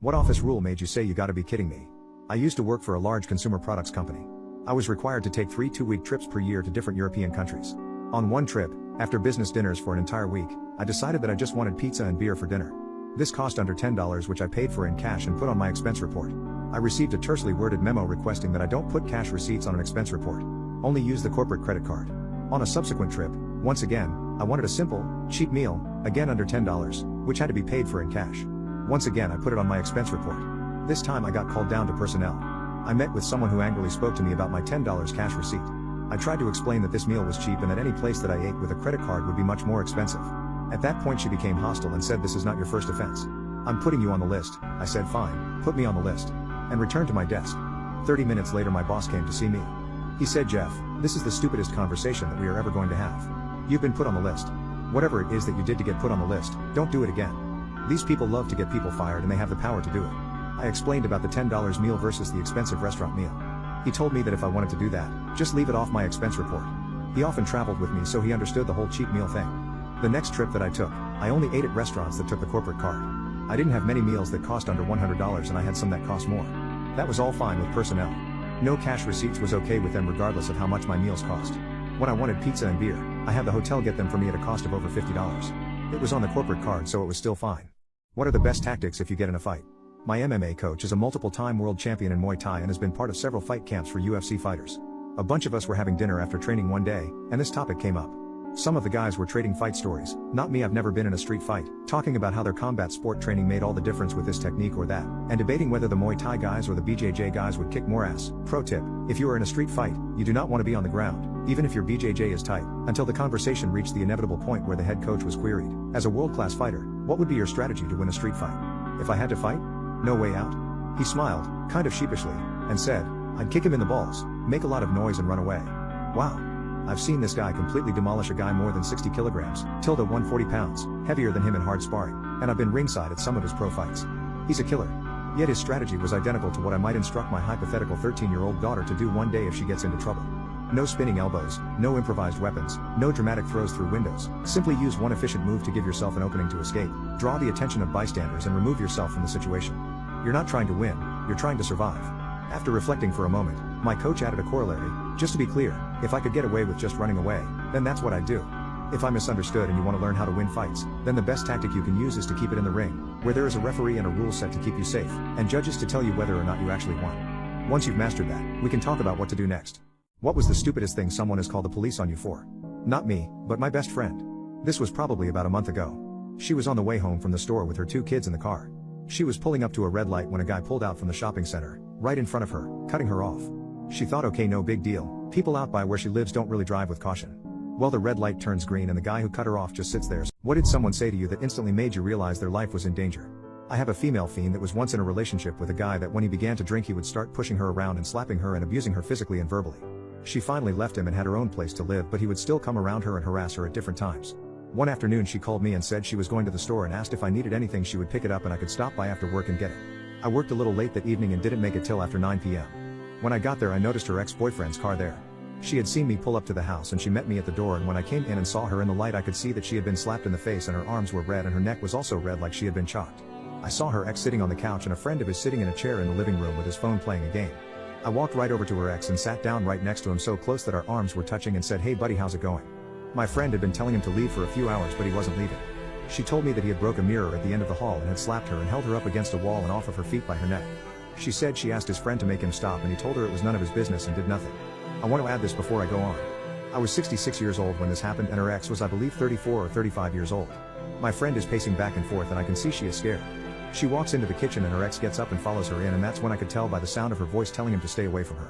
What office rule made you say you gotta be kidding me? I used to work for a large consumer products company. I was required to take 3 two-week trips per year to different European countries. On one trip, after business dinners for an entire week, I decided that I just wanted pizza and beer for dinner. This cost under $10, which I paid for in cash and put on my expense report. I received a tersely worded memo requesting that I don't put cash receipts on an expense report. Only use the corporate credit card. On a subsequent trip, once again, I wanted a simple, cheap meal, again under $10, which had to be paid for in cash. Once again I put it on my expense report. This time I got called down to personnel. I met with someone who angrily spoke to me about my $10 cash receipt. I tried to explain that this meal was cheap and that any place that I ate with a credit card would be much more expensive. At that point she became hostile and said, "This is not your first offense. I'm putting you on the list." I said, "Fine, put me on the list," and returned to my desk. 30 minutes later my boss came to see me. He said, "Jeff, this is the stupidest conversation that we are ever going to have. You've been put on the list. Whatever it is that you did to get put on the list, don't do it again. These people love to get people fired and they have the power to do it." I explained about the $10 meal versus the expensive restaurant meal. He told me that if I wanted to do that, just leave it off my expense report. He often traveled with me, so he understood the whole cheap meal thing. The next trip that I took, I only ate at restaurants that took the corporate card. I didn't have many meals that cost under $100 and I had some that cost more. That was all fine with personnel. No cash receipts was okay with them regardless of how much my meals cost. When I wanted pizza and beer, I had the hotel get them for me at a cost of over $50. It was on the corporate card, so it was still fine. What are the best tactics if you get in a fight? My MMA coach is a multiple-time world champion in Muay Thai and has been part of several fight camps for UFC fighters. A bunch of us were having dinner after training one day, and this topic came up. Some of the guys were trading fight stories, not me, I've never been in a street fight, talking about how their combat sport training made all the difference with this technique or that, and debating whether the Muay Thai guys or the BJJ guys would kick more ass. Pro tip, if you are in a street fight, you do not want to be on the ground, even if your BJJ is tight, until the conversation reached the inevitable point where the head coach was queried, "As a world-class fighter, what would be your strategy to win a street fight? If I had to fight? No way out?" He smiled, kind of sheepishly, and said, "I'd kick him in the balls, make a lot of noise and run away." Wow. I've seen this guy completely demolish a guy more than 60 kilograms, tilde 140 pounds, heavier than him in hard sparring, and I've been ringside at some of his pro fights. He's a killer. Yet his strategy was identical to what I might instruct my hypothetical 13-year-old daughter to do one day if she gets into trouble. No spinning elbows, no improvised weapons, no dramatic throws through windows, simply use one efficient move to give yourself an opening to escape, draw the attention of bystanders and remove yourself from the situation. You're not trying to win, you're trying to survive. After reflecting for a moment, my coach added a corollary, "Just to be clear, if I could get away with just running away, then that's what I'd do. If I'm misunderstood and you want to learn how to win fights, then the best tactic you can use is to keep it in the ring, where there is a referee and a rule set to keep you safe, and judges to tell you whether or not you actually won. Once you've mastered that, we can talk about what to do next." What was the stupidest thing someone has called the police on you for? Not me, but my best friend. This was probably about a month ago. She was on the way home from the store with her 2 kids in the car. She was pulling up to a red light when a guy pulled out from the shopping center, right in front of her, cutting her off. She thought, okay, no big deal, people out by where she lives don't really drive with caution. Well, the red light turns green and the guy who cut her off just sits there. What did someone say to you that instantly made you realize their life was in danger? I have a female fiend that was once in a relationship with a guy that when he began to drink he would start pushing her around and slapping her and abusing her physically and verbally. She finally left him and had her own place to live, but he would still come around her and harass her at different times. One afternoon she called me and said she was going to the store and asked if I needed anything she would pick it up and I could stop by after work and get it. I worked a little late that evening and didn't make it till after 9 p.m. When I got there I noticed her ex-boyfriend's car there. She had seen me pull up to the house and she met me at the door, and when I came in and saw her in the light I could see that she had been slapped in the face and her arms were red and her neck was also red like she had been chalked. I saw her ex sitting on the couch and a friend of his sitting in a chair in the living room with his phone playing a game. I walked right over to her ex and sat down right next to him so close that our arms were touching and said, "Hey buddy, how's it going?" My friend had been telling him to leave for a few hours but he wasn't leaving. She told me that he had broke a mirror at the end of the hall and had slapped her and held her up against a wall and off of her feet by her neck. She said she asked his friend to make him stop and he told her it was none of his business and did nothing. I want to add this before I go on. I was 66 years old when this happened and her ex was I believe 34 or 35 years old. My friend is pacing back and forth and I can see she is scared. She walks into the kitchen and her ex gets up and follows her in, and that's when I could tell by the sound of her voice telling him to stay away from her.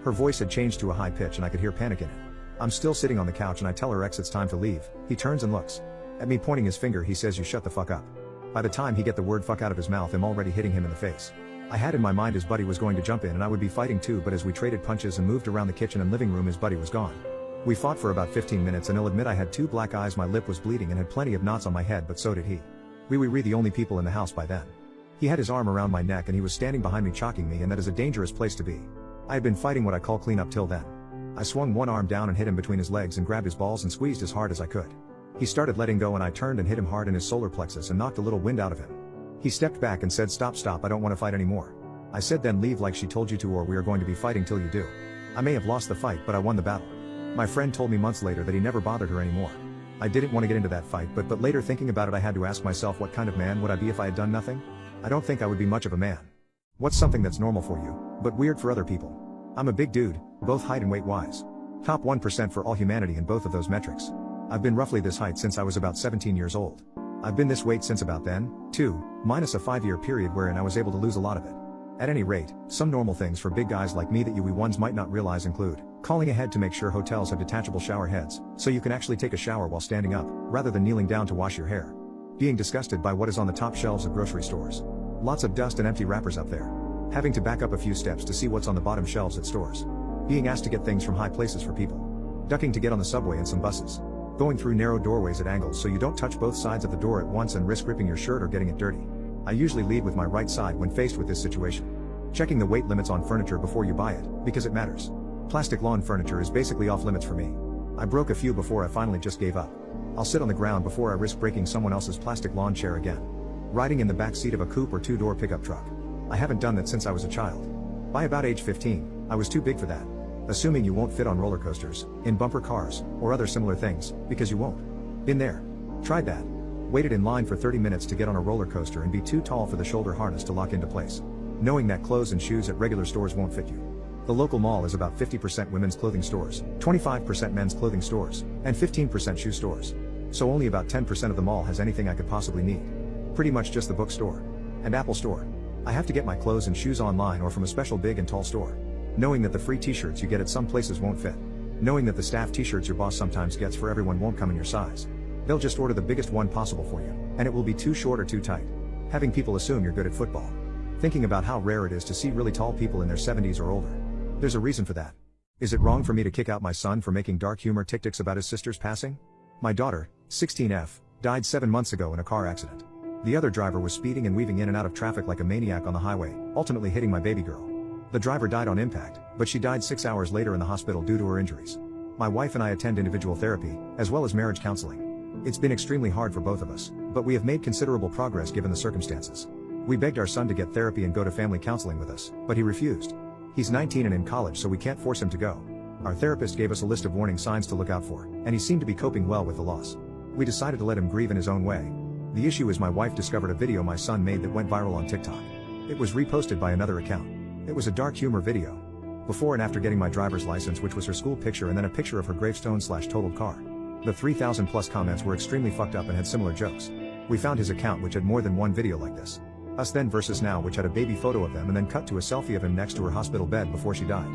Her voice had changed to a high pitch and I could hear panic in it. I'm still sitting on the couch and I tell her ex it's time to leave. He turns and looks at me pointing his finger. He says, "You shut the fuck up." By the time he get the word fuck out of his mouth I'm already hitting him in the face. I had in my mind his buddy was going to jump in and I would be fighting too, but as we traded punches and moved around the kitchen and living room his buddy was gone. We fought for about 15 minutes and I'll admit I had 2 black eyes, my lip was bleeding and had plenty of knots on my head, but so did he. We were the only people in the house by then. He had his arm around my neck and he was standing behind me chalking me, and that is a dangerous place to be. I had been fighting what I call clean up till then. I swung one arm down and hit him between his legs and grabbed his balls and squeezed as hard as I could. He started letting go and I turned and hit him hard in his solar plexus and knocked a little wind out of him. He stepped back and said, stop, I don't want to fight anymore. I said, then leave like she told you to, or we are going to be fighting till you do. I may have lost the fight, but I won the battle. My friend told me months later that he never bothered her anymore. I didn't want to get into that fight, but later thinking about it, I had to ask myself, what kind of man would I be if I had done nothing? I don't think I would be much of a man. What's something that's normal for you, but weird for other people? I'm a big dude, both height and weight wise. Top 1% for all humanity in both of those metrics. I've been roughly this height since I was about 17 years old. I've been this weight since about then, too, minus a 5-year period wherein I was able to lose a lot of it. At any rate, some normal things for big guys like me that you wee ones might not realize include calling ahead to make sure hotels have detachable shower heads, so you can actually take a shower while standing up, rather than kneeling down to wash your hair. Being disgusted by what is on the top shelves of grocery stores. Lots of dust and empty wrappers up there. Having to back up a few steps to see what's on the bottom shelves at stores. Being asked to get things from high places for people. Ducking to get on the subway and some buses. Going through narrow doorways at angles so you don't touch both sides of the door at once and risk ripping your shirt or getting it dirty. I usually lead with my right side when faced with this situation. Checking the weight limits on furniture before you buy it, because it matters. Plastic lawn furniture is basically off limits for me. I broke a few before I finally just gave up. I'll sit on the ground before I risk breaking someone else's plastic lawn chair again. Riding in the back seat of a coupe or 2-door pickup truck. I haven't done that since I was a child. By about age 15, I was too big for that. Assuming you won't fit on roller coasters, in bumper cars, or other similar things, because you won't. Been there. Tried that. Waited in line for 30 minutes to get on a roller coaster and be too tall for the shoulder harness to lock into place. Knowing that clothes and shoes at regular stores won't fit you. The local mall is about 50% women's clothing stores, 25% men's clothing stores, and 15% shoe stores. So only about 10% of the mall has anything I could possibly need. Pretty much just the bookstore. And Apple store. I have to get my clothes and shoes online or from a special big and tall store. Knowing that the free t-shirts you get at some places won't fit. Knowing that the staff t-shirts your boss sometimes gets for everyone won't come in your size. They'll just order the biggest one possible for you, and it will be too short or too tight. Having people assume you're good at football. Thinking about how rare it is to see really tall people in their 70s or older. There's a reason for that. Is it wrong for me to kick out my son for making dark humor TikToks about his sister's passing? My daughter, 16F, died 7 months ago in a car accident. The other driver was speeding and weaving in and out of traffic like a maniac on the highway, ultimately hitting my baby girl. The driver died on impact, but she died 6 hours later in the hospital due to her injuries. My wife and I attend individual therapy, as well as marriage counseling. It's been extremely hard for both of us, but we have made considerable progress given the circumstances. We begged our son to get therapy and go to family counseling with us, but he refused. He's 19 and in college, so we can't force him to go. Our therapist gave us a list of warning signs to look out for, and he seemed to be coping well with the loss. We decided to let him grieve in his own way. The issue is my wife discovered a video my son made that went viral on TikTok. It was reposted by another account. It was a dark humor video. Before and after getting my driver's license, which was her school picture, and then a picture of her gravestone/totaled car. The 3,000 plus comments were extremely fucked up and had similar jokes. We found his account, which had more than one video like this. Us Then versus Now, which had a baby photo of them and then cut to a selfie of him next to her hospital bed before she died.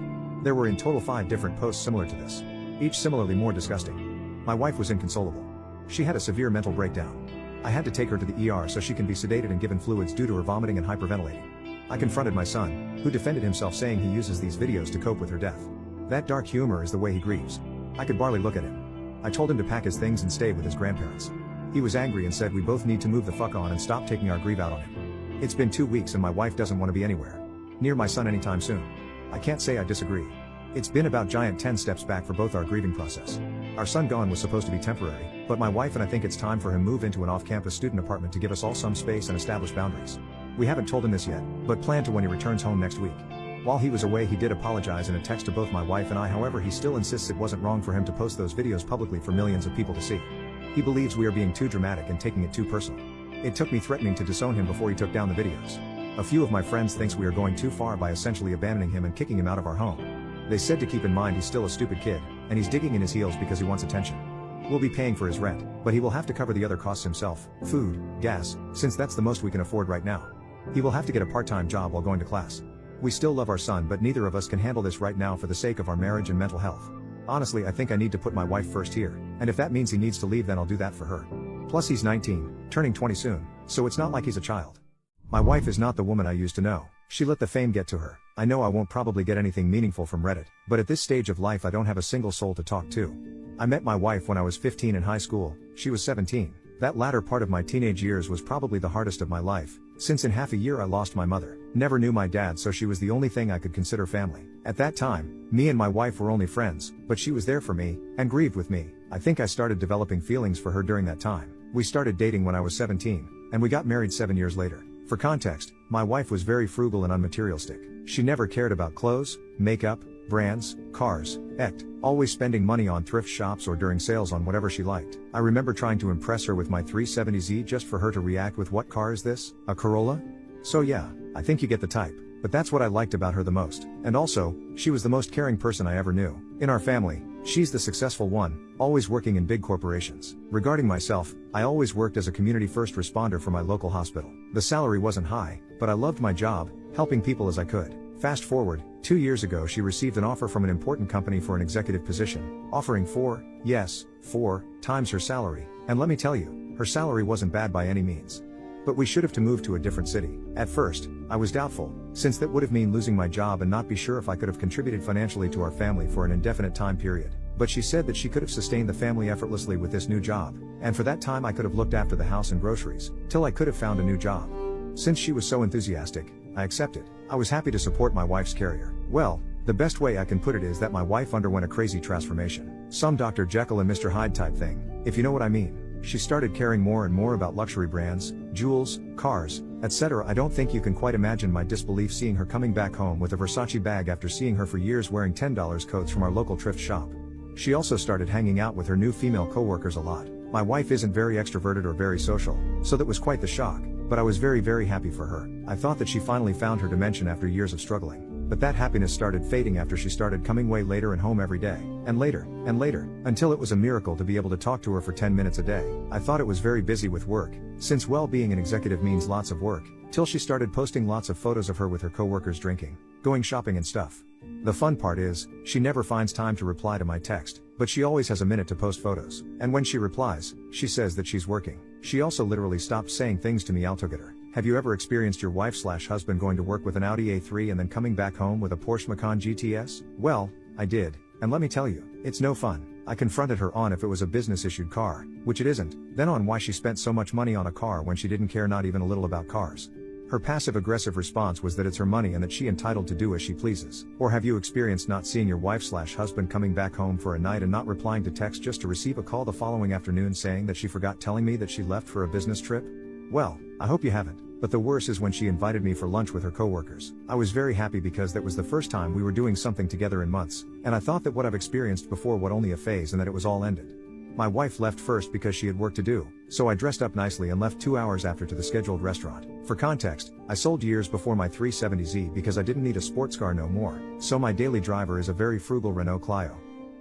There were in total 5 different posts similar to this. Each similarly more disgusting. My wife was inconsolable. She had a severe mental breakdown. I had to take her to the ER so she can be sedated and given fluids due to her vomiting and hyperventilating. I confronted my son, who defended himself saying he uses these videos to cope with her death. That dark humor is the way he grieves. I could barely look at him. I told him to pack his things and stay with his grandparents. He was angry and said we both need to move the fuck on and stop taking our grief out on him. It's been 2 weeks and my wife doesn't want to be anywhere near my son anytime soon. I can't say I disagree. It's been about giant 10 steps back for both our grieving process. Our son gone was supposed to be temporary, but my wife and I think it's time for him move into an off-campus student apartment to give us all some space and establish boundaries. We haven't told him this yet, but plan to when he returns home next week. While he was away, he did apologize in a text to both my wife and I. However, he still insists it wasn't wrong for him to post those videos publicly for millions of people to see. He believes we are being too dramatic and taking it too personal. It took me threatening to disown him before he took down the videos. A few of my friends thinks we are going too far by essentially abandoning him and kicking him out of our home. They said to keep in mind he's still a stupid kid, and he's digging in his heels because he wants attention. We'll be paying for his rent, but he will have to cover the other costs himself, food, gas, since that's the most we can afford right now. He will have to get a part-time job while going to class. We still love our son, but neither of us can handle this right now for the sake of our marriage and mental health. Honestly, I think I need to put my wife first here, and if that means he needs to leave, then I'll do that for her. Plus he's 19, turning 20 soon, so it's not like he's a child. My wife is not the woman I used to know. She let the fame get to her. I know I won't probably get anything meaningful from Reddit, but at this stage of life I don't have a single soul to talk to. I met my wife when I was 15 in high school, she was 17. That latter part of my teenage years was probably the hardest of my life, since in half a year I lost my mother. Never knew my dad, so she was the only thing I could consider family. At that time, me and my wife were only friends, but she was there for me, and grieved with me. I think I started developing feelings for her during that time. We started dating when I was 17, and we got married 7 years later. For context, my wife was very frugal and unmaterialistic. She never cared about clothes, makeup, brands, cars, always spending money on thrift shops or during sales on whatever she liked. I remember trying to impress her with my 370Z just for her to react with, "What car is this? A Corolla?" So yeah, I think you get the type. But that's what I liked about her the most. And also, she was the most caring person I ever knew. In our family, she's the successful one, always working in big corporations. Regarding myself, I always worked as a community first responder for my local hospital. The salary wasn't high, but I loved my job, helping people as I could. Fast forward, 2 years ago she received an offer from an important company for an executive position, offering 4 times her salary, and let me tell you, her salary wasn't bad by any means. But we should have to move to a different city. At first, I was doubtful, since that would have meant losing my job and not be sure if I could have contributed financially to our family for an indefinite time period. But she said that she could have sustained the family effortlessly with this new job, and for that time I could have looked after the house and groceries, till I could have found a new job. Since she was so enthusiastic, I accepted. I was happy to support my wife's career. Well, the best way I can put it is that my wife underwent a crazy transformation. Some Dr. Jekyll and Mr. Hyde type thing, if you know what I mean. She started caring more and more about luxury brands, jewels, cars, etc. I don't think you can quite imagine my disbelief seeing her coming back home with a Versace bag after seeing her for years wearing $10 coats from our local thrift shop. She also started hanging out with her new female coworkers a lot. My wife isn't very extroverted or very social, so that was quite the shock, but I was very happy for her. I thought that she finally found her dimension after years of struggling. But that happiness started fading after she started coming way later and home every day, and later, until it was a miracle to be able to talk to her for 10 minutes a day. I thought it was very busy with work, since being an executive means lots of work, till she started posting lots of photos of her with her coworkers drinking, going shopping and stuff. The fun part is, she never finds time to reply to my text, but she always has a minute to post photos. And when she replies, she says that she's working. She also literally stopped saying things to me. I'll get her. Have you ever experienced your wife/husband going to work with an Audi A3 and then coming back home with a Porsche Macan GTS? Well, I did, and let me tell you, it's no fun. I confronted her on if it was a business-issued car, which it isn't, then on why she spent so much money on a car when she didn't care not even a little about cars. Her passive-aggressive response was that it's her money and that she's entitled to do as she pleases. Or have you experienced not seeing your wife/husband coming back home for a night and not replying to text just to receive a call the following afternoon saying that she forgot telling me that she left for a business trip? Well, I hope you haven't. But the worst is when she invited me for lunch with her coworkers. I was very happy because that was the first time we were doing something together in months, and I thought that what I've experienced before was only a phase and that it was all ended. My wife left first because she had work to do, so I dressed up nicely and left 2 hours after to the scheduled restaurant. For context, I sold years before my 370Z because I didn't need a sports car no more, so my daily driver is a very frugal Renault Clio.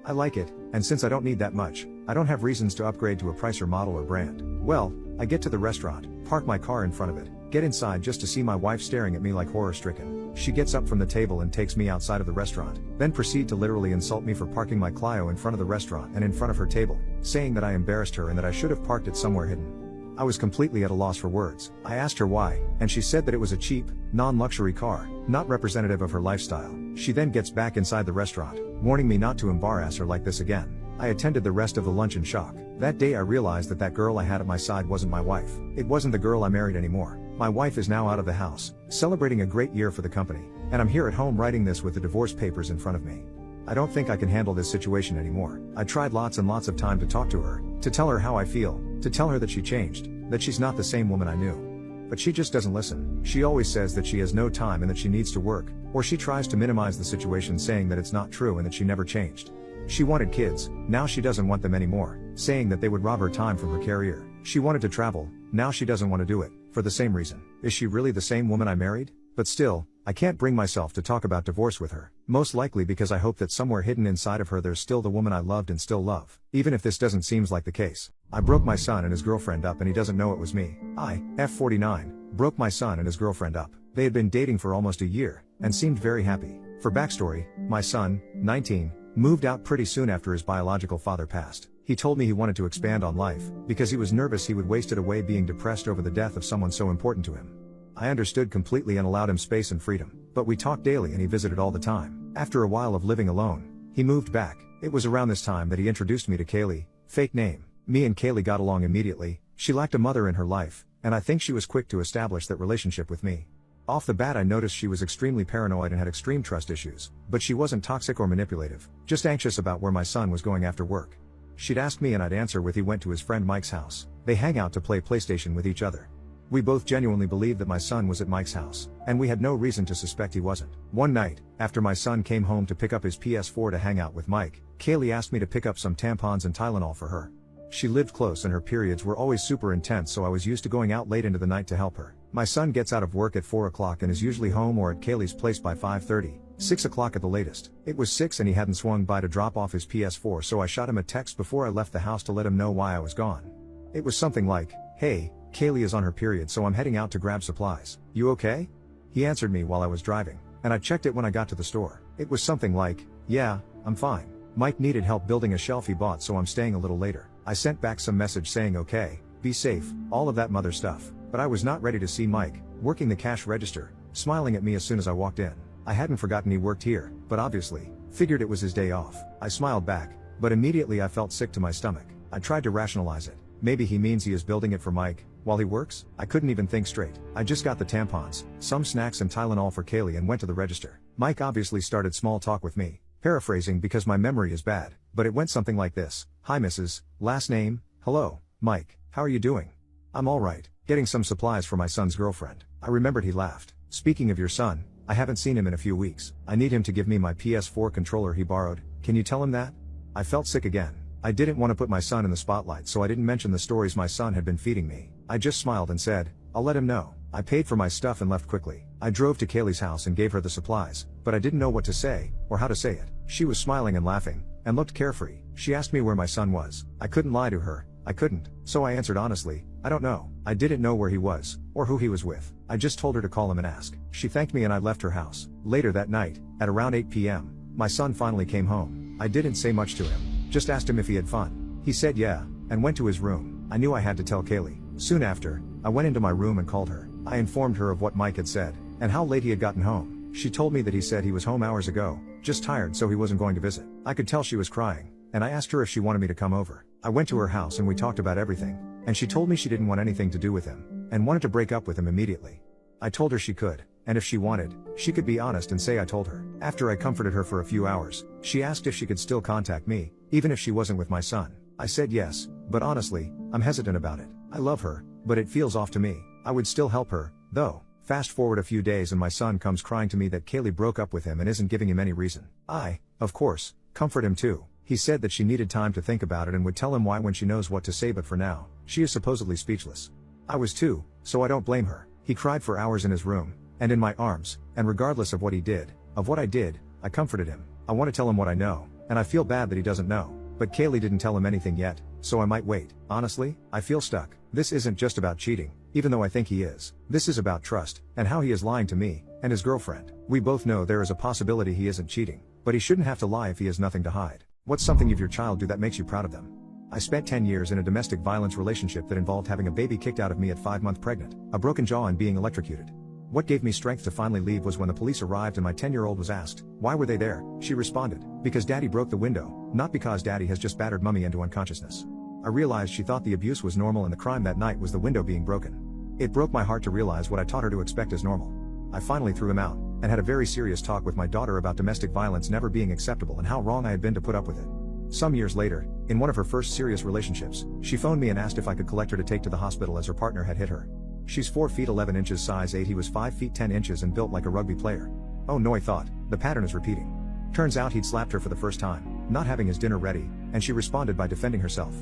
I like it, and since I don't need that much, I don't have reasons to upgrade to a pricer model or brand. Well, I get to the restaurant, park my car in front of it, get inside just to see my wife staring at me like horror-stricken. She gets up from the table and takes me outside of the restaurant, then proceed to literally insult me for parking my Clio in front of the restaurant and in front of her table, saying that I embarrassed her and that I should have parked it somewhere hidden. I was completely at a loss for words. I asked her why, and she said that it was a cheap, non-luxury car, not representative of her lifestyle. She then gets back inside the restaurant, warning me not to embarrass her like this again. I attended the rest of the lunch in shock. That day I realized that that girl I had at my side wasn't my wife. It wasn't the girl I married anymore. My wife is now out of the house, celebrating a great year for the company, and I'm here at home writing this with the divorce papers in front of me. I don't think I can handle this situation anymore. I tried lots and lots of time to talk to her, to tell her how I feel, to tell her that she changed, that she's not the same woman I knew. But she just doesn't listen. She always says that she has no time and that she needs to work, or she tries to minimize the situation saying that it's not true and that she never changed. She wanted kids, now she doesn't want them anymore, saying that they would rob her time from her career. She wanted to travel, now she doesn't want to do it, for the same reason. Is she really the same woman I married? But still, I can't bring myself to talk about divorce with her, most likely because I hope that somewhere hidden inside of her there's still the woman I loved and still love, even if this doesn't seem like the case. I broke my son and his girlfriend up and he doesn't know it was me. I, F49, broke my son and his girlfriend up. They had been dating for almost a year, and seemed very happy. For backstory, my son, 19, moved out pretty soon after his biological father passed. He told me he wanted to expand on life, because he was nervous he would waste it away being depressed over the death of someone so important to him. I understood completely and allowed him space and freedom, but we talked daily and he visited all the time. After a while of living alone, he moved back. It was around this time that he introduced me to Kaylee, fake name. Me and Kaylee got along immediately. She lacked a mother in her life, and I think she was quick to establish that relationship with me. Off the bat I noticed she was extremely paranoid and had extreme trust issues, but she wasn't toxic or manipulative, just anxious about where my son was going after work. She'd ask me and I'd answer with he went to his friend Mike's house. They hang out to play PlayStation with each other. We both genuinely believed that my son was at Mike's house, and we had no reason to suspect he wasn't. One night, after my son came home to pick up his PS4 to hang out with Mike, Kaylee asked me to pick up some tampons and Tylenol for her. She lived close and her periods were always super intense, so I was used to going out late into the night to help her. My son gets out of work at 4 o'clock and is usually home or at Kaylee's place by 5:30, 6 o'clock at the latest. It was 6 and he hadn't swung by to drop off his PS4, so I shot him a text before I left the house to let him know why I was gone. It was something like, "Hey, Kaylee is on her period, so I'm heading out to grab supplies. You okay?" He answered me while I was driving, and I checked it when I got to the store. It was something like, "Yeah, I'm fine. Mike needed help building a shelf he bought, so I'm staying a little later." I sent back some message saying okay, be safe, all of that mother stuff, but I was not ready to see Mike, working the cash register, smiling at me as soon as I walked in. I hadn't forgotten he worked here, but obviously, figured it was his day off. I smiled back, but immediately I felt sick to my stomach. I tried to rationalize it. Maybe he means he is building it for Mike, while he works? I couldn't even think straight. I just got the tampons, some snacks and Tylenol for Kaylee and went to the register. Mike obviously started small talk with me, paraphrasing because my memory is bad, but it went something like this. "Hi Mrs. Last name, hello, Mike, how are you doing?" "I'm alright, getting some supplies for my son's girlfriend." I remembered he laughed. "Speaking of your son, I haven't seen him in a few weeks. I need him to give me my PS4 controller he borrowed. Can you tell him that?" I felt sick again. I didn't want to put my son in the spotlight, so I didn't mention the stories my son had been feeding me. I just smiled and said, "I'll let him know." I paid for my stuff and left quickly. I drove to Kaylee's house and gave her the supplies, but I didn't know what to say, or how to say it. She was smiling and laughing, and looked carefree. She asked me where my son was. I couldn't lie to her. I couldn't, so I answered honestly, "I don't know." I didn't know where he was, or who he was with. I just told her to call him and ask. She thanked me and I left her house. Later that night, at around 8 p.m., my son finally came home. I didn't say much to him, just asked him if he had fun. He said yeah, and went to his room. I knew I had to tell Kaylee. Soon after, I went into my room and called her. I informed her of what Mike had said, and how late he had gotten home. She told me that he said he was home hours ago, just tired so he wasn't going to visit. I could tell she was crying, and I asked her if she wanted me to come over. I went to her house and we talked about everything, and she told me she didn't want anything to do with him, and wanted to break up with him immediately. I told her she could, and if she wanted, she could be honest and say I told her. After I comforted her for a few hours, she asked if she could still contact me, even if she wasn't with my son. I said yes, but honestly, I'm hesitant about it. I love her, but it feels off to me. I would still help her, though. Fast forward a few days and my son comes crying to me that Kaylee broke up with him and isn't giving him any reason. I, of course, comfort him too. He said that she needed time to think about it and would tell him why when she knows what to say, but for now, she is supposedly speechless. I was too, so I don't blame her. He cried for hours in his room, and in my arms, and regardless of what he did, of what I did, I comforted him. I want to tell him what I know, and I feel bad that he doesn't know. But Kaylee didn't tell him anything yet, so I might wait. Honestly, I feel stuck. This isn't just about cheating, even though I think he is. This is about trust, and how he is lying to me, and his girlfriend. We both know there is a possibility he isn't cheating, but he shouldn't have to lie if he has nothing to hide. What's something of your child do that makes you proud of them? I spent 10 years in a domestic violence relationship that involved having a baby kicked out of me at 5 months pregnant, a broken jaw and being electrocuted. What gave me strength to finally leave was when the police arrived and my 10-year-old was asked, "Why were they there?" She responded, "Because daddy broke the window, not because daddy has just battered mummy into unconsciousness." I realized she thought the abuse was normal and the crime that night was the window being broken. It broke my heart to realize what I taught her to expect as normal. I finally threw him out, and had a very serious talk with my daughter about domestic violence never being acceptable and how wrong I had been to put up with it. Some years later, in one of her first serious relationships, she phoned me and asked if I could collect her to take to the hospital as her partner had hit her. She's 4 feet 11 inches, size 8, he was 5 feet 10 inches and built like a rugby player. Oh no, I thought, the pattern is repeating. Turns out he'd slapped her for the first time, not having his dinner ready, and she responded by defending herself.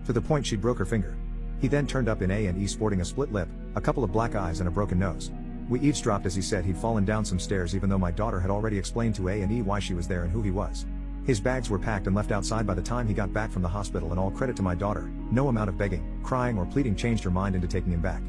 To the point she broke her finger. He then turned up in A&E sporting a split lip, a couple of black eyes and a broken nose. We eavesdropped as he said he'd fallen down some stairs even though my daughter had already explained to A&E why she was there and who he was. His bags were packed and left outside by the time he got back from the hospital, and all credit to my daughter, no amount of begging, crying or pleading changed her mind into taking him back.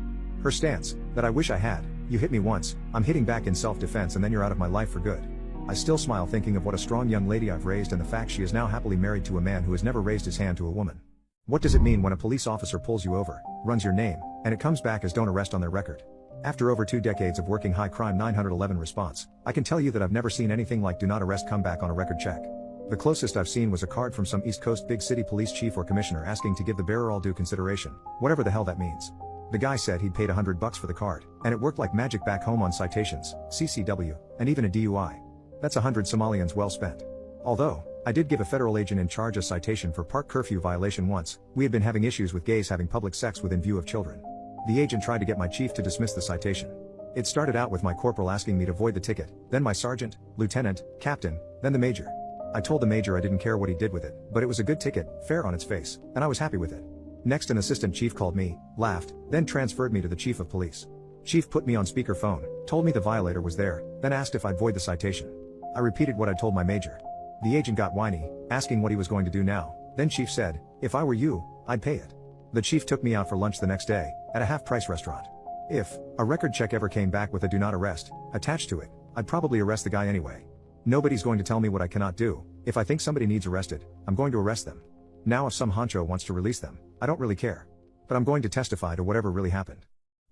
Her stance, that I wish I had, "You hit me once, I'm hitting back in self-defense and then you're out of my life for good." I still smile thinking of what a strong young lady I've raised and the fact she is now happily married to a man who has never raised his hand to a woman. What does it mean when a police officer pulls you over, runs your name, and it comes back as "don't arrest" on their record? After over 2 decades of working high crime 911 response, I can tell you that I've never seen anything like "do not arrest" come back on a record check. The closest I've seen was a card from some East Coast big city police chief or commissioner asking to give the bearer all due consideration, whatever the hell that means. The guy said he'd paid $100 for the card, and it worked like magic back home on citations, CCW, and even a DUI. That's 100 Somalians well spent. Although, I did give a federal agent in charge a citation for park curfew violation once. We had been having issues with gays having public sex within view of children. The agent tried to get my chief to dismiss the citation. It started out with my corporal asking me to void the ticket, then my sergeant, lieutenant, captain, then the major. I told the major I didn't care what he did with it, but it was a good ticket, fair on its face, and I was happy with it. Next an assistant chief called me, laughed, then transferred me to the chief of police. Chief put me on speakerphone, told me the violator was there, then asked if I'd void the citation. I repeated what I told my major. The agent got whiny, asking what he was going to do now, then chief said, if I were you, I'd pay it. The chief took me out for lunch the next day, at a half-price restaurant. If a record check ever came back with a do not arrest attached to it, I'd probably arrest the guy anyway. Nobody's going to tell me what I cannot do. If I think somebody needs arrested, I'm going to arrest them. Now if some honcho wants to release them, I don't really care. But I'm going to testify to whatever really happened.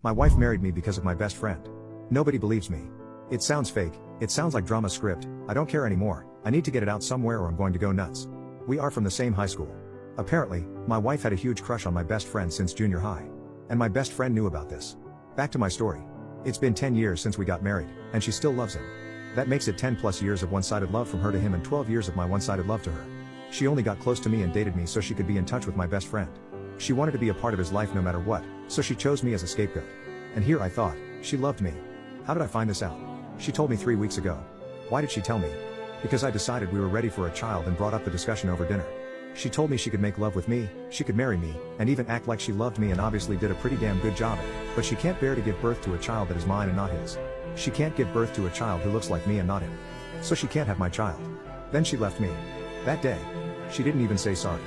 My wife married me because of my best friend. Nobody believes me. It sounds fake, it sounds like drama script, I don't care anymore, I need to get it out somewhere or I'm going to go nuts. We are from the same high school. Apparently, my wife had a huge crush on my best friend since junior high. And my best friend knew about this. Back to my story. It's been 10 years since we got married, and she still loves him. That makes it 10 plus years of one-sided love from her to him and 12 years of my one-sided love to her. She only got close to me and dated me so she could be in touch with my best friend. She wanted to be a part of his life no matter what, so she chose me as a scapegoat. And here I thought, she loved me. How did I find this out? She told me 3 weeks ago. Why did she tell me? Because I decided we were ready for a child and brought up the discussion over dinner. She told me she could make love with me, she could marry me, and even act like she loved me and obviously did a pretty damn good job at it, but she can't bear to give birth to a child that is mine and not his. She can't give birth to a child who looks like me and not him. So she can't have my child. Then she left me. That day. She didn't even say sorry.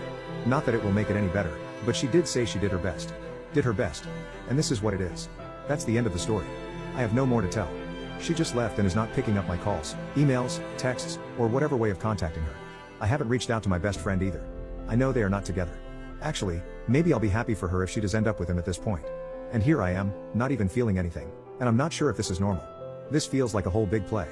Not that it will make it any better, but she did say she did her best. Did her best. And this is what it is. That's the end of the story. I have no more to tell. She just left and is not picking up my calls, emails, texts, or whatever way of contacting her. I haven't reached out to my best friend either. I know they are not together. Actually, maybe I'll be happy for her if she does end up with him at this point. And here I am, not even feeling anything, and I'm not sure if this is normal. This feels like a whole big play.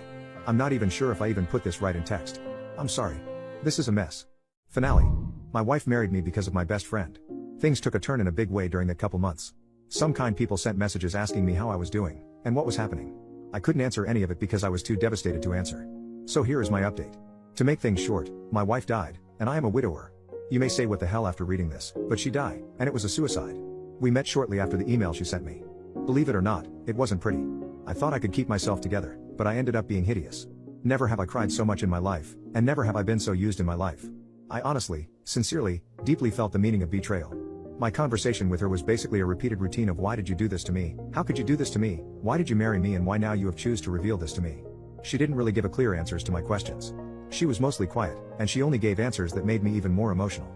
I'm not even sure if I even put this right in text. I'm sorry. This is a mess. Finale. My wife married me because of my best friend. Things took a turn in a big way during that couple months. Some kind people sent messages asking me how I was doing, and what was happening. I couldn't answer any of it because I was too devastated to answer. So here is my update. To make things short, my wife died, and I am a widower. You may say what the hell after reading this, but she died, and it was a suicide. We met shortly after the email she sent me. Believe it or not, it wasn't pretty. I thought I could keep myself together, but I ended up being hideous. Never have I cried so much in my life, and never have I been so used in my life. I honestly, sincerely, deeply felt the meaning of betrayal. My conversation with her was basically a repeated routine of why did you do this to me, how could you do this to me, why did you marry me and why now you have chosen to reveal this to me. She didn't really give a clear answers to my questions. She was mostly quiet, and she only gave answers that made me even more emotional.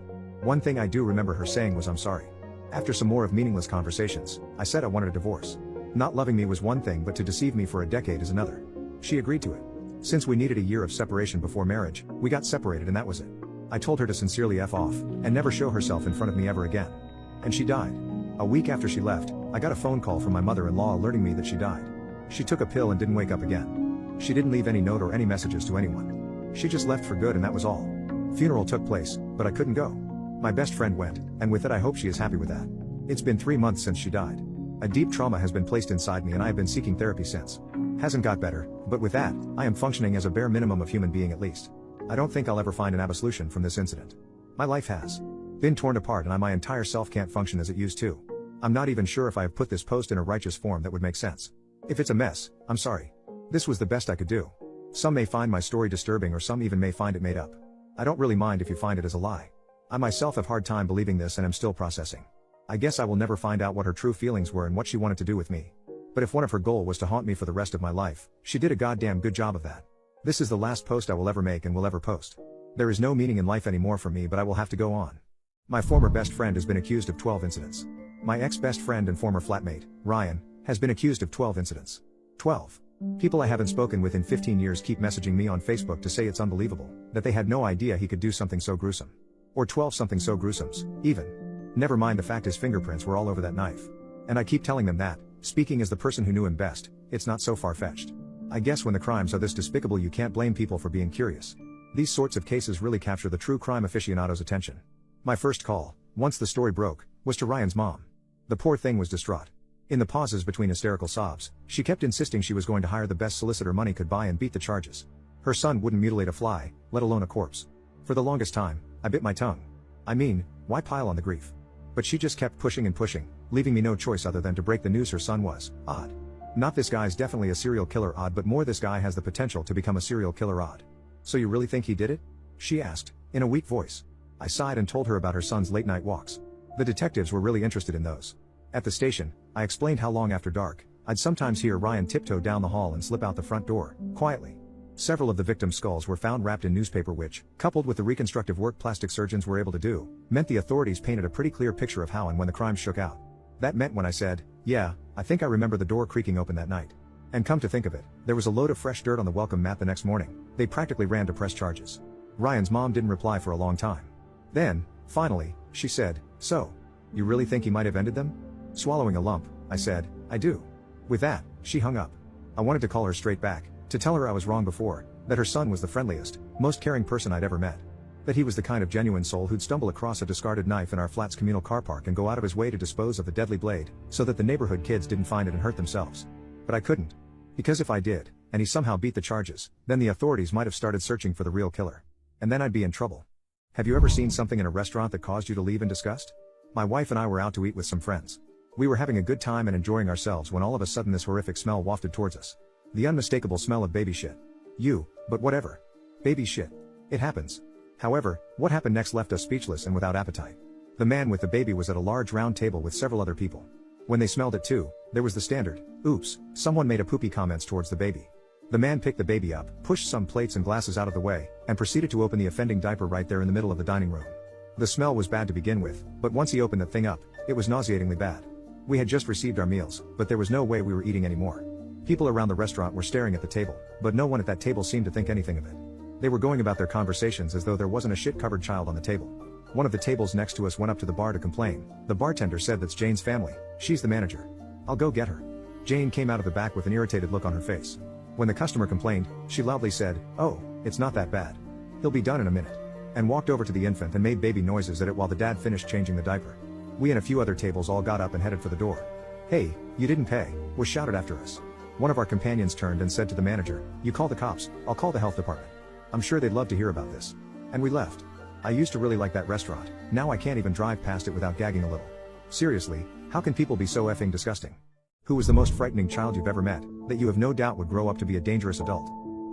One thing I do remember her saying was I'm sorry. After some more of meaningless conversations, I said I wanted a divorce. Not loving me was one thing but to deceive me for a decade is another. She agreed to it. Since we needed a year of separation before marriage, we got separated and that was it. I told her to sincerely F off, and never show herself in front of me ever again. And she died. A week after she left, I got a phone call from my mother-in-law alerting me that she died. She took a pill and didn't wake up again. She didn't leave any note or any messages to anyone. She just left for good and that was all. Funeral took place, but I couldn't go. My best friend went, and with it I hope she is happy with that. It's been 3 months since she died. A deep trauma has been placed inside me and I have been seeking therapy since. Hasn't got better, but with that, I am functioning as a bare minimum of human being at least. I don't think I'll ever find an absolution from this incident. My life has been torn apart and my entire self can't function as it used to. I'm not even sure if I have put this post in a righteous form that would make sense. If it's a mess, I'm sorry. This was the best I could do. Some may find my story disturbing or some even may find it made up. I don't really mind if you find it as a lie. I myself have hard time believing this and am still processing. I guess I will never find out what her true feelings were and what she wanted to do with me. But if one of her goals was to haunt me for the rest of my life, she did a goddamn good job of that. This is the last post I will ever make and will ever post. There is no meaning in life anymore for me but I will have to go on. My former best friend has been accused of 12 incidents. My ex-best friend and former flatmate, Ryan, has been accused of 12 incidents. 12. People I haven't spoken with in 15 years keep messaging me on Facebook to say it's unbelievable, that they had no idea he could do something so gruesome. Or 12 something so gruesomes, even. Never mind the fact his fingerprints were all over that knife. And I keep telling them that, speaking as the person who knew him best, it's not so far-fetched. I guess when the crimes are this despicable you can't blame people for being curious. These sorts of cases really capture the true crime aficionado's attention. My first call, once the story broke, was to Ryan's mom. The poor thing was distraught. In the pauses between hysterical sobs, she kept insisting she was going to hire the best solicitor money could buy and beat the charges. Her son wouldn't mutilate a fly, let alone a corpse. For the longest time, I bit my tongue. I mean, why pile on the grief? But she just kept pushing and pushing, leaving me no choice other than to break the news her son was odd. Not this guy's definitely a serial killer odd, but more this guy has the potential to become a serial killer odd. So you really think he did it? She asked, in a weak voice. I sighed and told her about her son's late night walks. The detectives were really interested in those. At the station, I explained how long after dark, I'd sometimes hear Ryan tiptoe down the hall and slip out the front door, quietly. Several of the victims' skulls were found wrapped in newspaper which, coupled with the reconstructive work plastic surgeons were able to do, meant the authorities painted a pretty clear picture of how and when the crime shook out. That meant when I said, yeah, I think I remember the door creaking open that night. And come to think of it, there was a load of fresh dirt on the welcome mat the next morning. They practically ran to press charges. Ryan's mom didn't reply for a long time. Then, finally, she said, so, you really think he might have ended them? Swallowing a lump, I said, I do. With that, she hung up. I wanted to call her straight back, to tell her I was wrong before, that her son was the friendliest, most caring person I'd ever met. That he was the kind of genuine soul who'd stumble across a discarded knife in our flat's communal car park and go out of his way to dispose of the deadly blade, so that the neighborhood kids didn't find it and hurt themselves. But I couldn't. Because if I did, and he somehow beat the charges, then the authorities might have started searching for the real killer. And then I'd be in trouble. Have you ever seen something in a restaurant that caused you to leave in disgust? My wife and I were out to eat with some friends. We were having a good time and enjoying ourselves when all of a sudden this horrific smell wafted towards us. The unmistakable smell of baby shit. But whatever. Baby shit. It happens. However, what happened next left us speechless and without appetite. The man with the baby was at a large round table with several other people. When they smelled it too, there was the standard, oops, someone made a poopy comments towards the baby. The man picked the baby up, pushed some plates and glasses out of the way, and proceeded to open the offending diaper right there in the middle of the dining room. The smell was bad to begin with, but once he opened the thing up, it was nauseatingly bad. We had just received our meals, but there was no way we were eating anymore. People around the restaurant were staring at the table, but no one at that table seemed to think anything of it. They were going about their conversations as though there wasn't a shit-covered child on the table. One of the tables next to us went up to the bar to complain. The bartender said that's Jane's family, she's the manager. I'll go get her. Jane came out of the back with an irritated look on her face. When the customer complained, she loudly said, oh, it's not that bad. He'll be done in a minute. And walked over to the infant and made baby noises at it while the dad finished changing the diaper. We and a few other tables all got up and headed for the door. Hey, you didn't pay, was shouted after us. One of our companions turned and said to the manager, you call the cops, I'll call the health department. I'm sure they'd love to hear about this. And we left. I used to really like that restaurant, now I can't even drive past it without gagging a little. Seriously, how can people be so effing disgusting? Who was the most frightening child you've ever met, that you have no doubt would grow up to be a dangerous adult?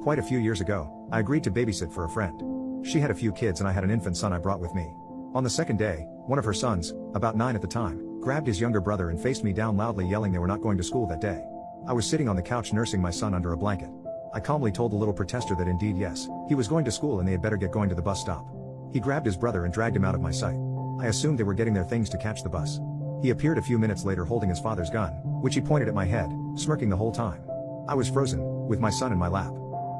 Quite a few years ago, I agreed to babysit for a friend. She had a few kids and I had an infant son I brought with me. On the second day, one of her sons, about 9 at the time, grabbed his younger brother and faced me down loudly yelling they were not going to school that day. I was sitting on the couch nursing my son under a blanket. I calmly told the little protester that indeed yes, he was going to school and they had better get going to the bus stop. He grabbed his brother and dragged him out of my sight. I assumed they were getting their things to catch the bus. He appeared a few minutes later holding his father's gun, which he pointed at my head, smirking the whole time. I was frozen, with my son in my lap.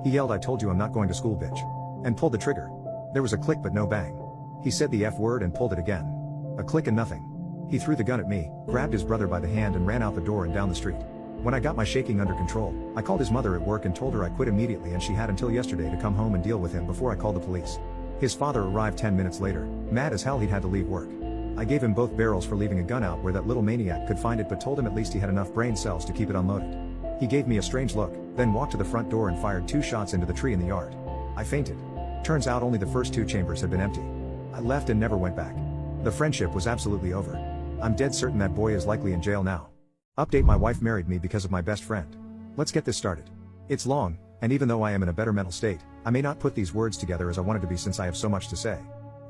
He yelled, I told you I'm not going to school, bitch. And pulled the trigger. There was a click but no bang. He said the F word and pulled it again. A click and nothing. He threw the gun at me, grabbed his brother by the hand and ran out the door and down the street. When I got my shaking under control, I called his mother at work and told her I quit immediately and she had until yesterday to come home and deal with him before I called the police. His father arrived 10 minutes later, mad as hell he'd had to leave work. I gave him both barrels for leaving a gun out where that little maniac could find it, but told him at least he had enough brain cells to keep it unloaded. He gave me a strange look, then walked to the front door and fired 2 shots into the tree in the yard. I fainted. Turns out only the first 2 chambers had been empty. I left and never went back. The friendship was absolutely over. I'm dead certain that boy is likely in jail now. Update: my wife married me because of my best friend. Let's get this started. It's long, and even though I am in a better mental state, I may not put these words together as I wanted to be since I have so much to say.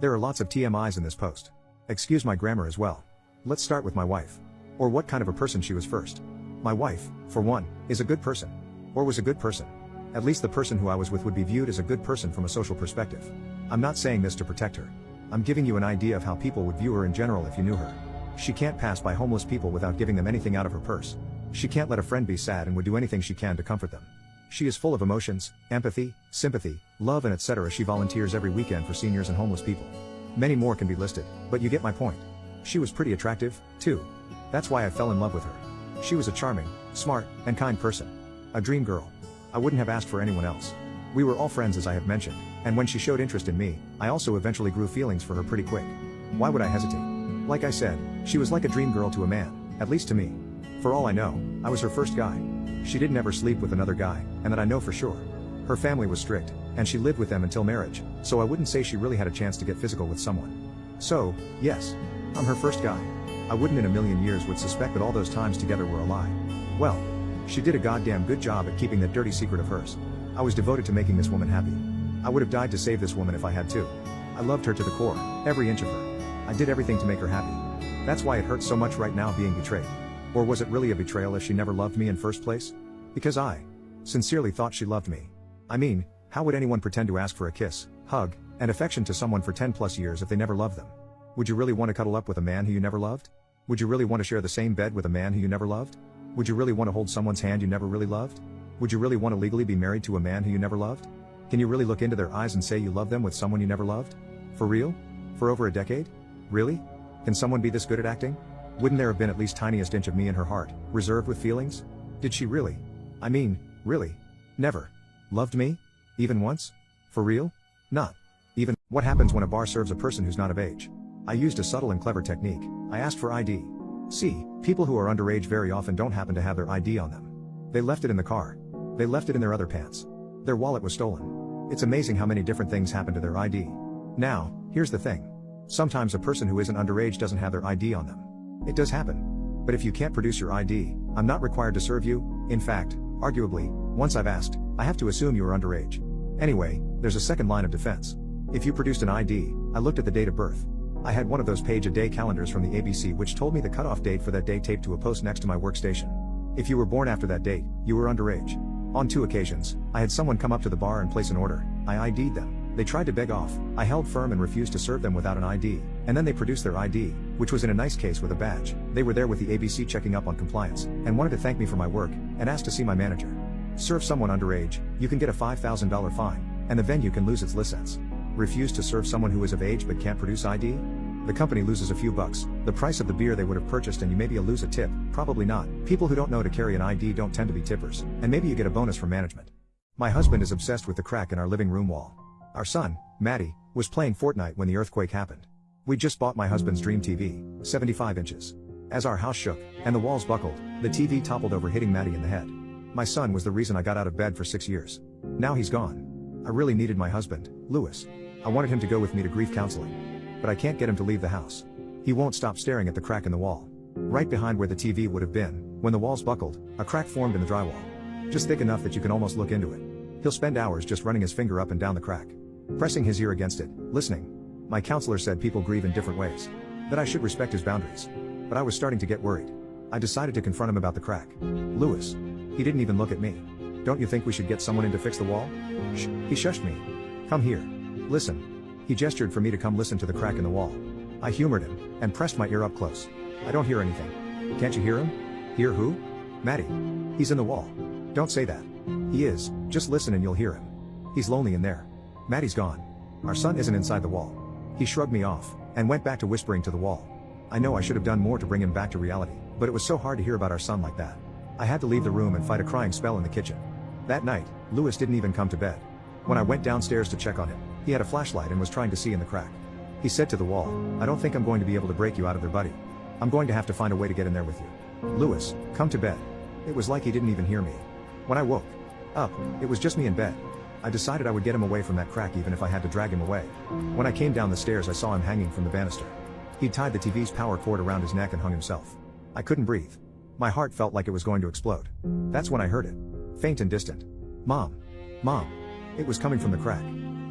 There are lots of TMIs in this post. Excuse my grammar as well. Let's start with my wife. Or what kind of a person she was first. My wife, for one, is a good person. Or was a good person. At least the person who I was with would be viewed as a good person from a social perspective. I'm not saying this to protect her. I'm giving you an idea of how people would view her in general if you knew her. She can't pass by homeless people without giving them anything out of her purse. She can't let a friend be sad and would do anything she can to comfort them. She is full of emotions, empathy, sympathy, love and etc. She volunteers every weekend for seniors and homeless people. Many more can be listed, but you get my point. She was pretty attractive, too. That's why I fell in love with her. She was a charming, smart, and kind person. A dream girl. I wouldn't have asked for anyone else. We were all friends as I have mentioned, and when she showed interest in me, I also eventually grew feelings for her pretty quick. Why would I hesitate? Like I said, she was like a dream girl to a man, at least to me. For all I know, I was her first guy. She didn't ever sleep with another guy, and that I know for sure. Her family was strict, and she lived with them until marriage, so I wouldn't say she really had a chance to get physical with someone. So, yes, I'm her first guy. I wouldn't in a million years would suspect that all those times together were a lie. Well, she did a goddamn good job at keeping that dirty secret of hers. I was devoted to making this woman happy. I would have died to save this woman if I had to. I loved her to the core, every inch of her. I did everything to make her happy. That's why it hurts so much right now being betrayed. Or was it really a betrayal if she never loved me in first place? Because I sincerely thought she loved me. I mean, how would anyone pretend to ask for a kiss, hug, and affection to someone for 10 plus years if they never loved them? Would you really want to cuddle up with a man who you never loved? Would you really want to share the same bed with a man who you never loved? Would you really want to hold someone's hand you never really loved? Would you really want to legally be married to a man who you never loved? Can you really look into their eyes and say you love them with someone you never loved? For real? For over a decade? Really? Can someone be this good at acting? Wouldn't there have been at least tiniest inch of me in her heart, reserved with feelings? Did she really? I mean, really? Never loved me? Even once? For real? Not even. What happens when a bar serves a person who's not of age? I used a subtle and clever technique. I asked for ID. See, people who are underage very often don't happen to have their ID on them. They left it in the car. They left it in their other pants. Their wallet was stolen. It's amazing how many different things happen to their ID. Now, here's the thing. Sometimes a person who isn't underage doesn't have their ID on them. It does happen. But if you can't produce your ID, I'm not required to serve you. In fact, arguably, once I've asked, I have to assume you are underage. Anyway, there's a second line of defense. If you produced an ID, I looked at the date of birth. I had one of those page-a-day calendars from the ABC which told me the cutoff date for that day taped to a post next to my workstation. If you were born after that date, you were underage. On 2 occasions, I had someone come up to the bar and place an order. I ID'd them. They tried to beg off. I held firm and refused to serve them without an ID. And then they produced their ID, which was in a nice case with a badge. They were there with the ABC checking up on compliance, and wanted to thank me for my work, and asked to see my manager. Serve someone underage, you can get a $5,000 fine, and the venue can lose its license. Refuse to serve someone who is of age but can't produce ID? The company loses a few bucks, the price of the beer they would have purchased, and you maybe lose a tip, probably not. People who don't know to carry an ID don't tend to be tippers, and maybe you get a bonus from management. My husband is obsessed with the crack in our living room wall. Our son, Matty, was playing Fortnite when the earthquake happened. We just bought my husband's dream TV, 75 inches. As our house shook, and the walls buckled, the TV toppled over, hitting Matty in the head. My son was the reason I got out of bed for 6 years. Now he's gone. I really needed my husband, Lewis. I wanted him to go with me to grief counseling. But I can't get him to leave the house. He won't stop staring at the crack in the wall. Right behind where the TV would have been, when the walls buckled, a crack formed in the drywall. Just thick enough that you can almost look into it. He'll spend hours just running his finger up and down the crack, pressing his ear against it, listening. My counselor said people grieve in different ways, that I should respect his boundaries. But I was starting to get worried. I decided to confront him about the crack. Lewis. He didn't even look at me. Don't you think we should get someone in to fix the wall? Shh. He shushed me. Come here. Listen. He gestured for me to come listen to the crack in the wall. I humored him, and pressed my ear up close. I don't hear anything. Can't you hear him? Hear who? Matty. He's in the wall. Don't say that. He is, just listen and you'll hear him. He's lonely in there. Matty's gone. Our son isn't inside the wall. He shrugged me off, and went back to whispering to the wall. I know I should have done more to bring him back to reality, but it was so hard to hear about our son like that. I had to leave the room and fight a crying spell in the kitchen. That night, Lewis didn't even come to bed. When I went downstairs to check on him, he had a flashlight and was trying to see in the crack. He said to the wall, I don't think I'm going to be able to break you out of there, buddy. I'm going to have to find a way to get in there with you. Lewis, come to bed. It was like he didn't even hear me. When I woke up, it was just me in bed. I decided I would get him away from that crack even if I had to drag him away. When I came down the stairs, I saw him hanging from the banister. He'd tied the TV's power cord around his neck and hung himself. I couldn't breathe. My heart felt like it was going to explode. That's when I heard it. Faint and distant. Mom. Mom. It was coming from the crack.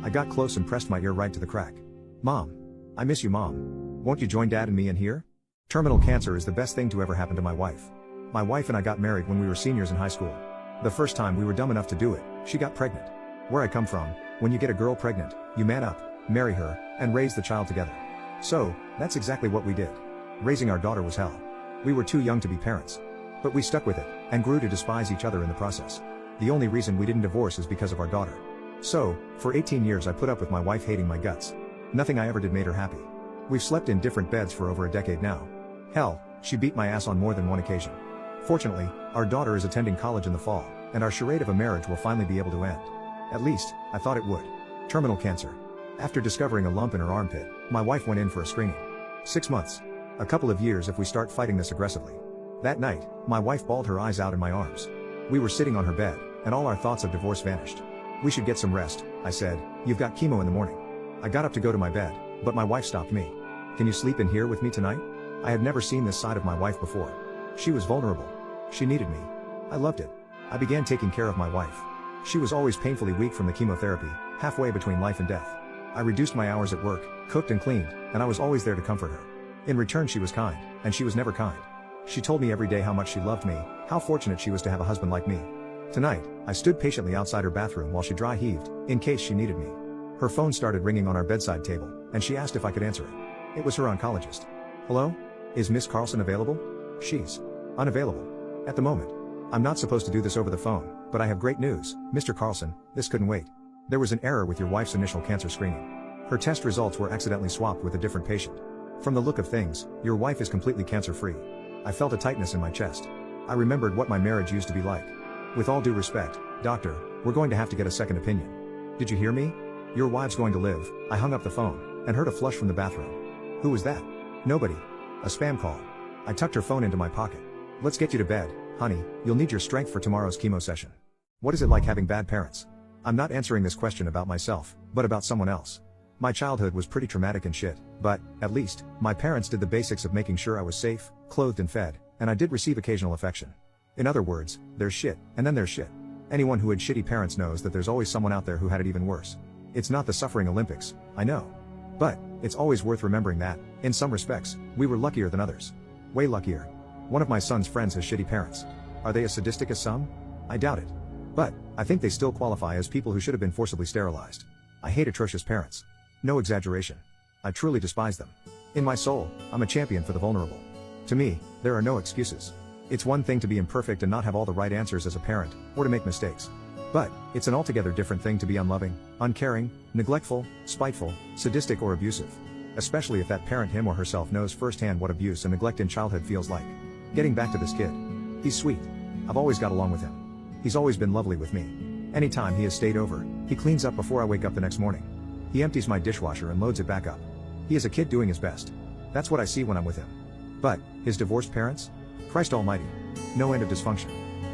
I got close and pressed my ear right to the crack. Mom. I miss you, Mom. Won't you join Dad and me in here? Terminal cancer is the best thing to ever happen to my wife. My wife and I got married when we were seniors in high school. The first time we were dumb enough to do it, she got pregnant. Where I come from, when you get a girl pregnant, you man up, marry her, and raise the child together. So, that's exactly what we did. Raising our daughter was hell. We were too young to be parents. But we stuck with it, and grew to despise each other in the process. The only reason we didn't divorce is because of our daughter. So, for 18 years I put up with my wife hating my guts. Nothing I ever did made her happy. We've slept in different beds for over a decade now. Hell, she beat my ass on more than one occasion. Fortunately, our daughter is attending college in the fall, and our charade of a marriage will finally be able to end. At least, I thought it would. Terminal cancer. After discovering a lump in her armpit, my wife went in for a screening. 6 months. A couple of years if we start fighting this aggressively. That night, my wife bawled her eyes out in my arms. We were sitting on her bed, and all our thoughts of divorce vanished. We should get some rest, I said. You've got chemo in the morning. I got up to go to my bed, but my wife stopped me. Can you sleep in here with me tonight? I had never seen this side of my wife before. She was vulnerable. She needed me. I loved it. I began taking care of my wife. She was always painfully weak from the chemotherapy, halfway between life and death. I reduced my hours at work, cooked and cleaned, and I was always there to comfort her. In return, she was kind, and she was never kind. She told me every day how much she loved me, how fortunate she was to have a husband like me. Tonight, I stood patiently outside her bathroom while she dry heaved, in case she needed me. Her phone started ringing on our bedside table, and she asked if I could answer it. It was her oncologist. Hello? Is Miss Carlson available? She's unavailable. At the moment. I'm not supposed to do this over the phone, but I have great news, Mr. Carlson, this couldn't wait. There was an error with your wife's initial cancer screening. Her test results were accidentally swapped with a different patient. From the look of things, your wife is completely cancer-free. I felt a tightness in my chest. I remembered what my marriage used to be like. With all due respect, doctor, we're going to have to get a second opinion. Did you hear me? Your wife's going to live. I hung up the phone, and heard a flush from the bathroom. Who was that? Nobody. A spam call. I tucked her phone into my pocket. Let's get you to bed, honey, you'll need your strength for tomorrow's chemo session. What is it like having bad parents? I'm not answering this question about myself, but about someone else. My childhood was pretty traumatic and shit, but, at least, my parents did the basics of making sure I was safe, clothed and fed, and I did receive occasional affection. In other words, there's shit, and then there's shit. Anyone who had shitty parents knows that there's always someone out there who had it even worse. It's not the suffering Olympics, I know. But, it's always worth remembering that, in some respects, we were luckier than others. Way luckier. One of my son's friends has shitty parents. Are they as sadistic as some? I doubt it. But, I think they still qualify as people who should have been forcibly sterilized. I hate atrocious parents. No exaggeration. I truly despise them. In my soul, I'm a champion for the vulnerable. To me, there are no excuses. It's one thing to be imperfect and not have all the right answers as a parent, or to make mistakes. But, it's an altogether different thing to be unloving, uncaring, neglectful, spiteful, sadistic or abusive. Especially if that parent him or herself knows firsthand what abuse and neglect in childhood feels like. Getting back to this kid. He's sweet. I've always got along with him. He's always been lovely with me. Anytime he has stayed over, he cleans up before I wake up the next morning. He empties my dishwasher and loads it back up. He is a kid doing his best. That's what I see when I'm with him. But, his divorced parents? Christ almighty. No end of dysfunction.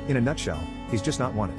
In a nutshell, he's just not wanted.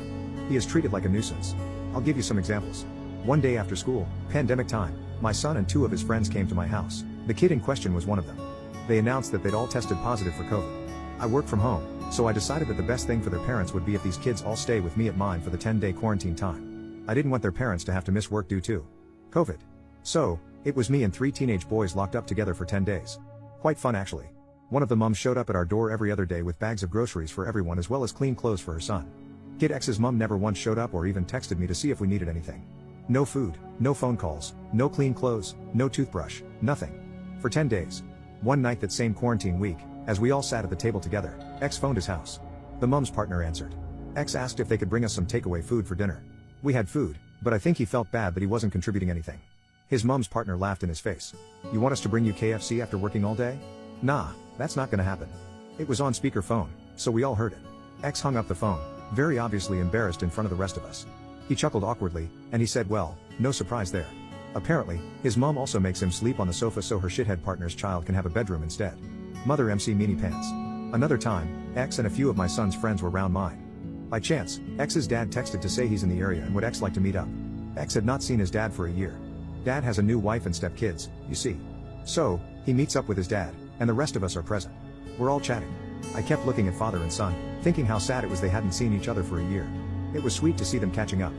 He is treated like a nuisance. I'll give you some examples. One day after school, pandemic time, my son and two of his friends came to my house. The kid in question was one of them. They announced that they'd all tested positive for COVID. I work from home, so I decided that the best thing for their parents would be if these kids all stay with me at mine for the 10-day quarantine time. I didn't want their parents to have to miss work due to COVID. So, it was me and 3 teenage boys locked up together for 10 days. Quite fun actually. One of the mums showed up at our door every other day with bags of groceries for everyone as well as clean clothes for her son. Kid X's mum never once showed up or even texted me to see if we needed anything. No food, no phone calls, no clean clothes, no toothbrush, nothing. For 10 days. One night that same quarantine week, as we all sat at the table together, X phoned his house. The mum's partner answered. X asked if they could bring us some takeaway food for dinner. We had food, but I think he felt bad that he wasn't contributing anything. His mum's partner laughed in his face. You want us to bring you KFC after working all day? Nah, that's not gonna happen. It was on speakerphone, so we all heard it. X hung up the phone, very obviously embarrassed in front of the rest of us. He chuckled awkwardly, and he said well, no surprise there. Apparently, his mom also makes him sleep on the sofa so her shithead partner's child can have a bedroom instead. Mother MC meanie pants. Another time, X and a few of my son's friends were round mine. By chance, X's dad texted to say he's in the area and would X like to meet up. X had not seen his dad for a year. Dad has a new wife and stepkids, you see. So, he meets up with his dad, and the rest of us are present. We're all chatting. I kept looking at father and son, thinking how sad it was they hadn't seen each other for a year. It was sweet to see them catching up.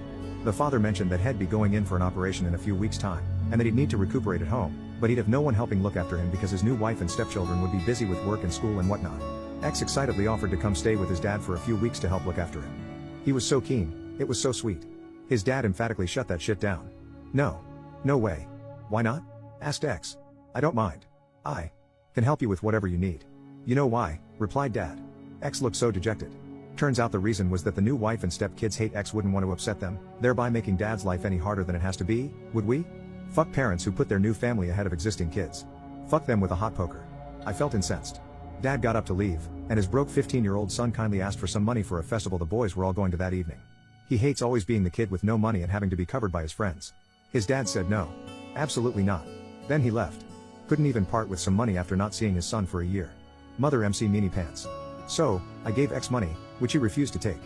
The father mentioned that he'd be going in for an operation in a few weeks' time, and that he'd need to recuperate at home, but he'd have no one helping look after him because his new wife and stepchildren would be busy with work and school and whatnot. X excitedly offered to come stay with his dad for a few weeks to help look after him. He was so keen, it was so sweet. His dad emphatically shut that shit down. No. No way. Why not? Asked X. I don't mind. I can help you with whatever you need. You know why, replied Dad. X looked so dejected. Turns out the reason was that the new wife and stepkids hate X wouldn't want to upset them, thereby making Dad's life any harder than it has to be, would we? Fuck parents who put their new family ahead of existing kids. Fuck them with a hot poker. I felt incensed. Dad got up to leave, and his broke 15-year-old son kindly asked for some money for a festival the boys were all going to that evening. He hates always being the kid with no money and having to be covered by his friends. His dad said no. Absolutely not. Then he left. Couldn't even part with some money after not seeing his son for a year. Mother MC meanie pants. So, I gave X money, which he refused to take.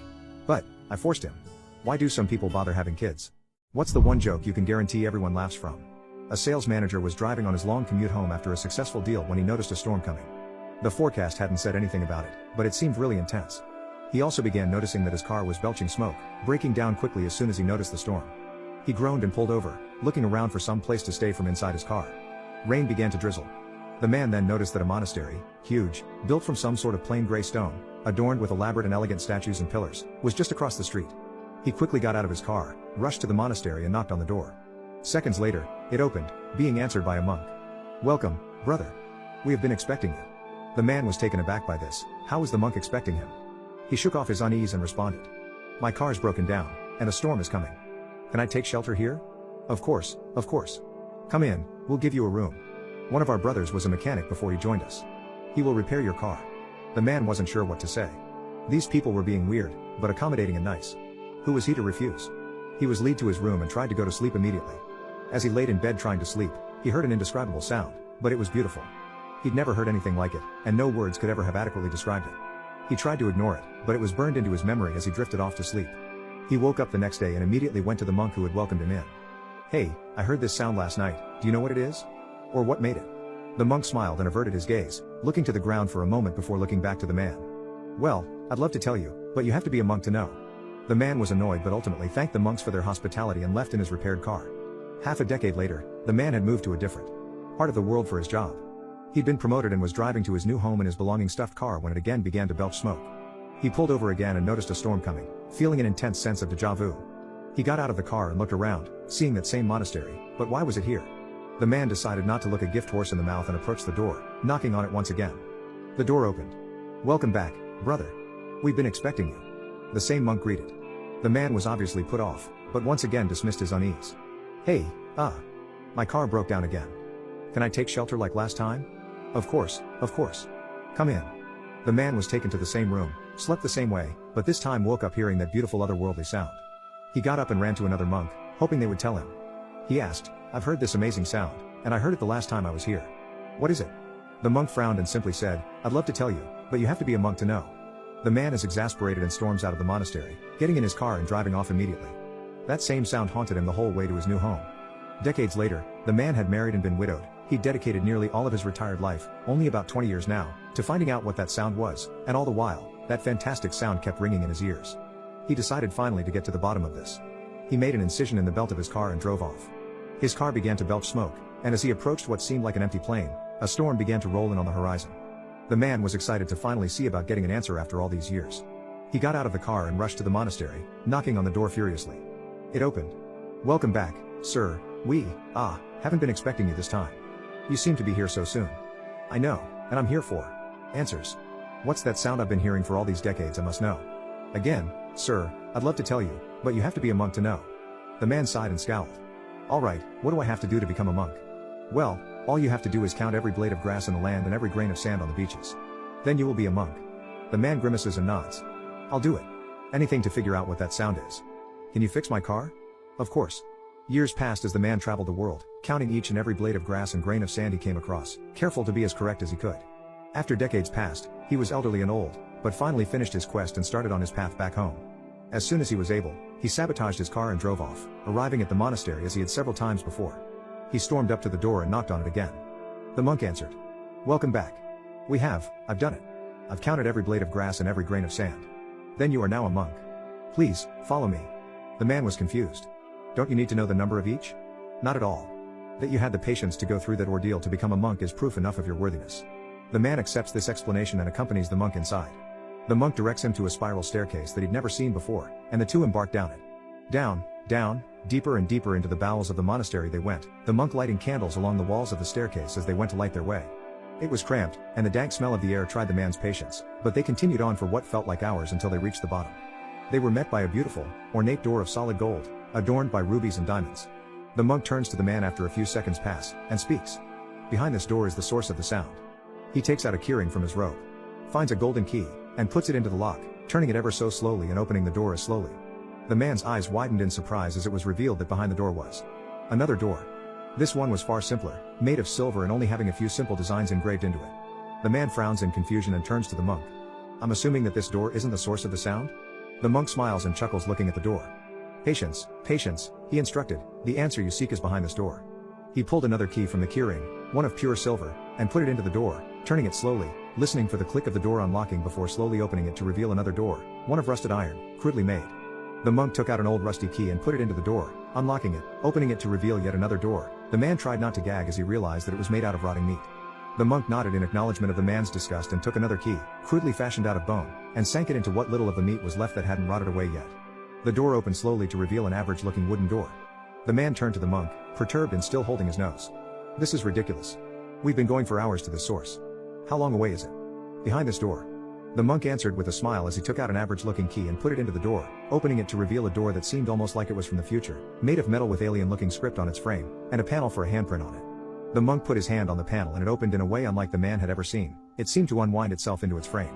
But, I forced him. Why do some people bother having kids? What's the one joke you can guarantee everyone laughs from? A sales manager was driving on his long commute home after a successful deal when he noticed a storm coming. The forecast hadn't said anything about it, but it seemed really intense. He also began noticing that his car was belching smoke, breaking down quickly as soon as he noticed the storm. He groaned and pulled over, looking around for some place to stay from inside his car. Rain began to drizzle. The man then noticed that a monastery, huge, built from some sort of plain gray stone, adorned with elaborate and elegant statues and pillars, was just across the street. He quickly got out of his car, rushed to the monastery and knocked on the door. Seconds later, it opened, being answered by a monk. "Welcome, brother. We have been expecting you." The man was taken aback by this. How was the monk expecting him? He shook off his unease and responded. "My car's broken down, and a storm is coming. Can I take shelter here?" Of course, of course. Come in, we'll give you a room. One of our brothers was a mechanic before he joined us. He will repair your car." The man wasn't sure what to say. These people were being weird, but accommodating and nice. Who was he to refuse? He was led to his room and tried to go to sleep immediately. As he laid in bed trying to sleep, he heard an indescribable sound, but it was beautiful. He'd never heard anything like it, and no words could ever have adequately described it. He tried to ignore it, but it was burned into his memory as he drifted off to sleep. He woke up the next day and immediately went to the monk who had welcomed him in. "Hey, I heard this sound last night, do you know what it is? Or what made it?" The monk smiled and averted his gaze, looking to the ground for a moment before looking back to the man. "Well, I'd love to tell you, but you have to be a monk to know." The man was annoyed but ultimately thanked the monks for their hospitality and left in his repaired car. Half a decade later, the man had moved to a different part of the world for his job. He'd been promoted and was driving to his new home in his belonging stuffed car when it again began to belch smoke. He pulled over again and noticed a storm coming, feeling an intense sense of déjà vu. He got out of the car and looked around, seeing that same monastery, but why was it here? The man decided not to look a gift horse in the mouth and approached the door, knocking on it once again. The door opened. "Welcome back, brother. We've been expecting you," the same monk greeted. The man was obviously put off, but once again dismissed his unease. "Hey, my car broke down again. Can I take shelter like last time?" Of course. Come in." The man was taken to the same room, slept the same way, but this time woke up hearing that beautiful otherworldly sound. He got up and ran to another monk, hoping they would tell him. He asked, "I've heard this amazing sound, and I heard it the last time I was here. What is it?" The monk frowned and simply said, "I'd love to tell you, but you have to be a monk to know." The man is exasperated and storms out of the monastery, getting in his car and driving off immediately. That same sound haunted him the whole way to his new home. Decades later, the man had married and been widowed. He dedicated nearly all of his retired life, only about 20 years now, to finding out what that sound was, and all the while, that fantastic sound kept ringing in his ears. He decided finally to get to the bottom of this. He made an incision in the belt of his car and drove off. His car began to belch smoke, and as he approached what seemed like an empty plain, a storm began to roll in on the horizon. The man was excited to finally see about getting an answer after all these years. He got out of the car and rushed to the monastery, knocking on the door furiously. It opened. "Welcome back, sir. We haven't been expecting you this time. You seem to be here so soon." "I know, and I'm here for answers. What's that sound I've been hearing for all these decades? I must know." "Again, sir, I'd love to tell you, but you have to be a monk to know." The man sighed and scowled. "All right, what do I have to do to become a monk?" "Well, all you have to do is count every blade of grass in the land and every grain of sand on the beaches. Then you will be a monk." The man grimaces and nods. "I'll do it. Anything to figure out what that sound is. Can you fix my car?" "Of course." Years passed as the man traveled the world, counting each and every blade of grass and grain of sand he came across, careful to be as correct as he could. After decades passed, he was elderly and old, but finally finished his quest and started on his path back home. As soon as he was able, he sabotaged his car and drove off, arriving at the monastery as he had several times before. He stormed up to the door and knocked on it again. The monk answered. "Welcome back. I've done it. I've counted every blade of grass and every grain of sand." "Then you are now a monk. Please, follow me." The man was confused. "Don't you need to know the number of each?" "Not at all. That you had the patience to go through that ordeal to become a monk is proof enough of your worthiness." The man accepts this explanation and accompanies the monk inside. The monk directs him to a spiral staircase that he'd never seen before, and the two embark down it. Down, deeper and deeper into the bowels of the monastery they went, the monk lighting candles along the walls of the staircase as they went to light their way. It was cramped, and the dank smell of the air tried the man's patience, but they continued on for what felt like hours until they reached the bottom. They were met by a beautiful, ornate door of solid gold, adorned by rubies and diamonds. The monk turns to the man after a few seconds pass, and speaks. Behind this door is the source of the sound. He takes out a keyring from his robe, finds a golden key, and puts it into the lock, turning it ever so slowly and opening the door as slowly. The man's eyes widened in surprise as it was revealed that behind the door was another door. This one was far simpler, made of silver and only having a few simple designs engraved into it. The man frowns in confusion and turns to the monk. "I'm assuming that this door isn't the source of the sound?" The monk smiles and chuckles looking at the door. Patience, he instructed. "The answer you seek is behind this door." He pulled another key from the keyring, one of pure silver, and put it into the door, turning it slowly, listening for the click of the door unlocking before slowly opening it to reveal another door, one of rusted iron, crudely made. The monk took out an old rusty key and put it into the door, unlocking it, opening it to reveal yet another door. The man tried not to gag as he realized that it was made out of rotting meat. The monk nodded in acknowledgement of the man's disgust and took another key, crudely fashioned out of bone, and sank it into what little of the meat was left that hadn't rotted away yet. The door opened slowly to reveal an average-looking wooden door. The man turned to the monk, perturbed and still holding his nose. "This is ridiculous. We've been going for hours to this source. How long away is it?" "Behind this door." The monk answered with a smile as he took out an average-looking key and put it into the door, opening it to reveal a door that seemed almost like it was from the future, made of metal with alien-looking script on its frame, and a panel for a handprint on it. The monk put his hand on the panel and it opened in a way unlike the man had ever seen. It seemed to unwind itself into its frame.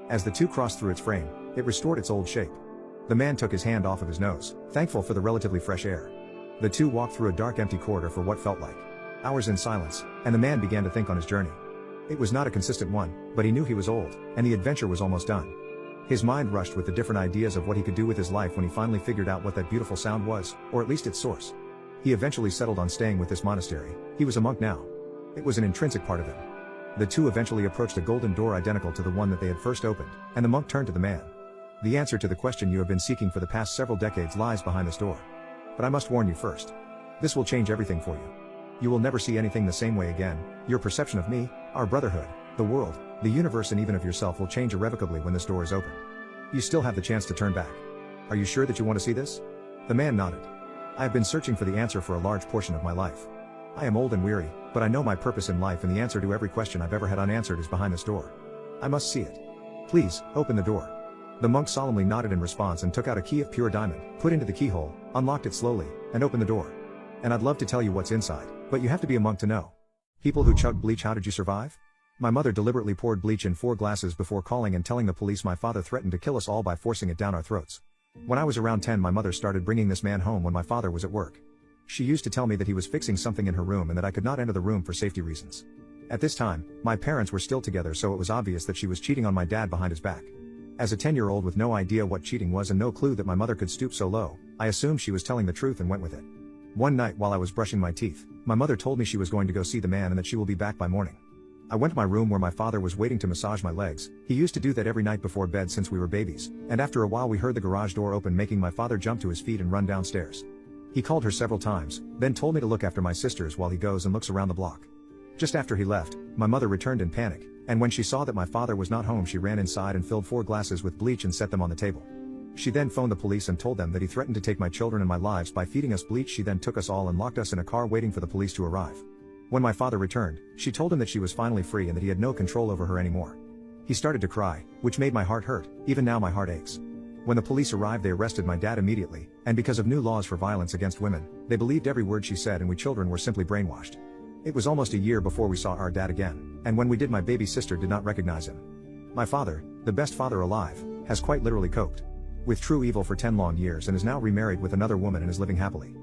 As the two crossed through its frame, it restored its old shape. The man took his hand off of his nose, thankful for the relatively fresh air. The two walked through a dark empty corridor for what felt like hours in silence, and the man began to think on his journey. It was not a consistent one, but he knew he was old, and the adventure was almost done. His mind rushed with the different ideas of what he could do with his life when he finally figured out what that beautiful sound was, or at least its source. He eventually settled on staying with this monastery. He was a monk now. It was an intrinsic part of him. The two eventually approached a golden door identical to the one that they had first opened, and the monk turned to the man. "The answer to the question you have been seeking for the past several decades lies behind this door. But I must warn you first. This will change everything for you. You will never see anything the same way again. Your perception of me, our brotherhood, the world, the universe and even of yourself will change irrevocably when this door is opened. You still have the chance to turn back. Are you sure that you want to see this?" The man nodded. "I have been searching for the answer for a large portion of my life. I am old and weary, but I know my purpose in life and the answer to every question I've ever had unanswered is behind this door. I must see it. Please, open the door." The monk solemnly nodded in response and took out a key of pure diamond, put into the keyhole, unlocked it slowly, and opened the door. "And I'd love to tell you what's inside, but you have to be a monk to know. People who chug bleach, how did you survive? My mother deliberately poured bleach in 4 glasses before calling and telling the police my father threatened to kill us all by forcing it down our throats. When I was around 10 my mother started bringing this man home when my father was at work. She used to tell me that he was fixing something in her room and that I could not enter the room for safety reasons. At this time, my parents were still together so it was obvious that she was cheating on my dad behind his back. As a 10-year-old with no idea what cheating was and no clue that my mother could stoop so low, I assumed she was telling the truth and went with it. One night while I was brushing my teeth, my mother told me she was going to go see the man and that she will be back by morning. I went to my room where my father was waiting to massage my legs. He used to do that every night before bed since we were babies, and after a while we heard the garage door open making my father jump to his feet and run downstairs. He called her several times, then told me to look after my sisters while he goes and looks around the block. Just after he left, my mother returned in panic, and when she saw that my father was not home she ran inside and filled 4 glasses with bleach and set them on the table. She then phoned the police and told them that he threatened to take my children and my lives by feeding us bleach. She then took us all and locked us in a car waiting for the police to arrive. When my father returned, she told him that she was finally free and that he had no control over her anymore. He started to cry, which made my heart hurt. Even now my heart aches. When the police arrived they arrested my dad immediately, and because of new laws for violence against women, they believed every word she said and we children were simply brainwashed. It was almost a year before we saw our dad again, and when we did my baby sister did not recognize him. My father, the best father alive, has quite literally coped with true evil for 10 long years and is now remarried with another woman and is living happily.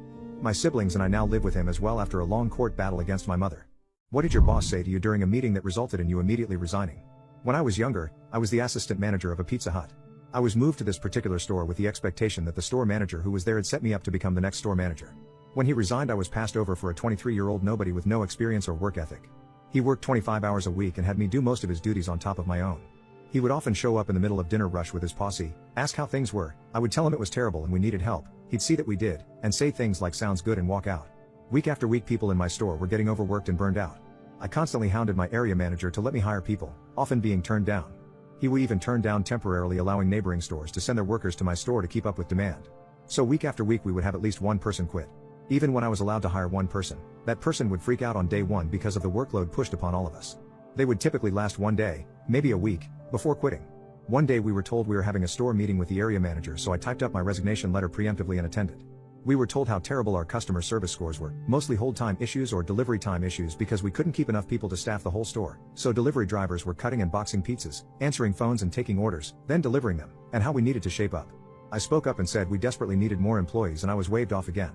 My siblings and I now live with him as well after a long court battle against my mother. What did your boss say to you during a meeting that resulted in you immediately resigning? When I was younger, I was the assistant manager of a Pizza Hut. I was moved to this particular store with the expectation that the store manager who was there had set me up to become the next store manager. When he resigned I was passed over for a 23-year-old nobody with no experience or work ethic. He worked 25 hours a week and had me do most of his duties on top of my own. He would often show up in the middle of dinner rush with his posse, ask how things were, I would tell him it was terrible and we needed help, he'd see that we did, and say things like sounds good and walk out. Week after week people in my store were getting overworked and burned out. I constantly hounded my area manager to let me hire people, often being turned down. He would even turn down temporarily allowing neighboring stores to send their workers to my store to keep up with demand. So week after week we would have at least one person quit. Even when I was allowed to hire one person, that person would freak out on day one because of the workload pushed upon all of us. They would typically last one day, maybe a week, before quitting. One day we were told we were having a store meeting with the area manager so I typed up my resignation letter preemptively and attended. We were told how terrible our customer service scores were, mostly hold time issues or delivery time issues because we couldn't keep enough people to staff the whole store, so delivery drivers were cutting and boxing pizzas, answering phones and taking orders, then delivering them, and how we needed to shape up. I spoke up and said we desperately needed more employees and I was waved off again.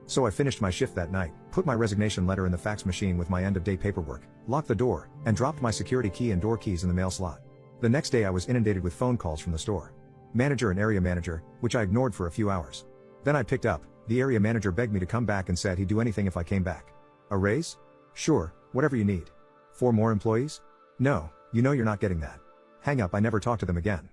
So I finished my shift that night, put my resignation letter in the fax machine with my end-of-day paperwork, locked the door, and dropped my security key and door keys in the mail slot. The next day I was inundated with phone calls from the store manager and area manager, which I ignored for a few hours. Then I picked up. The area manager begged me to come back and said he'd do anything if I came back. A raise? Sure, whatever you need. 4 more employees? No, You know you're not getting that. Hang up. I never talked to them again.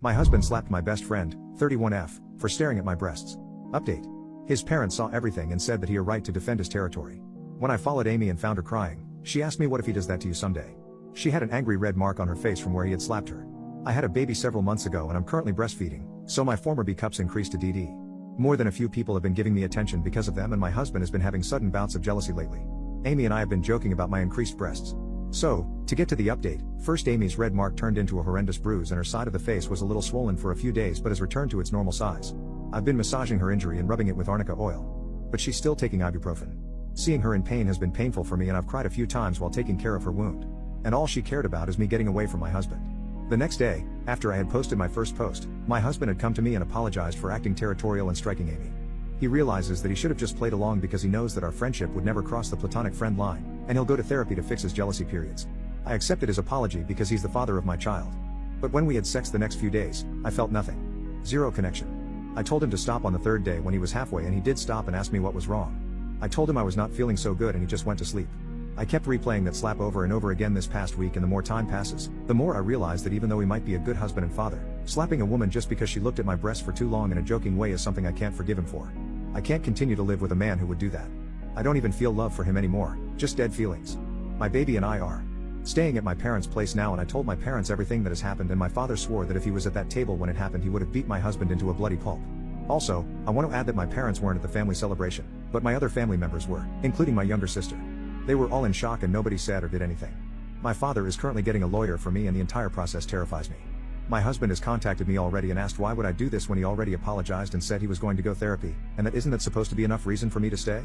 My husband slapped my best friend, 31F, for staring at my breasts. Update. His parents saw everything and said that he had a right to defend his territory. When I followed Amy and found her crying, she asked me what if he does that to you someday. She had an angry red mark on her face from where he had slapped her. I had a baby several months ago and I'm currently breastfeeding, so my former B cups increased to DD. More than a few people have been giving me attention because of them, and my husband has been having sudden bouts of jealousy lately. Amy and I have been joking about my increased breasts. So, to get to the update, first Amy's red mark turned into a horrendous bruise and her side of the face was a little swollen for a few days but has returned to its normal size. I've been massaging her injury and rubbing it with arnica oil. But she's still taking ibuprofen. Seeing her in pain has been painful for me and I've cried a few times while taking care of her wound. And all she cared about is me getting away from my husband. The next day, after I had posted my first post, my husband had come to me and apologized for acting territorial and striking Amy. He realizes that he should have just played along because he knows that our friendship would never cross the platonic friend line, and he'll go to therapy to fix his jealousy periods. I accepted his apology because he's the father of my child. But when we had sex the next few days, I felt nothing. Zero connection. I told him to stop on the third day when he was halfway and he did stop and asked me what was wrong. I told him I was not feeling so good and he just went to sleep. I kept replaying that slap over and over again this past week, and the more time passes, the more I realize that even though he might be a good husband and father, slapping a woman just because she looked at my breasts for too long in a joking way is something I can't forgive him for. I can't continue to live with a man who would do that. I don't even feel love for him anymore, just dead feelings. My baby and I are staying at my parents' place now, and I told my parents everything that has happened, and my father swore that if he was at that table when it happened he would have beat my husband into a bloody pulp. Also, I want to add that my parents weren't at the family celebration, but my other family members were, including my younger sister. They were all in shock and nobody said or did anything. My father is currently getting a lawyer for me and the entire process terrifies me. My husband has contacted me already and asked why would I do this when he already apologized and said he was going to go therapy, and that isn't that supposed to be enough reason for me to stay?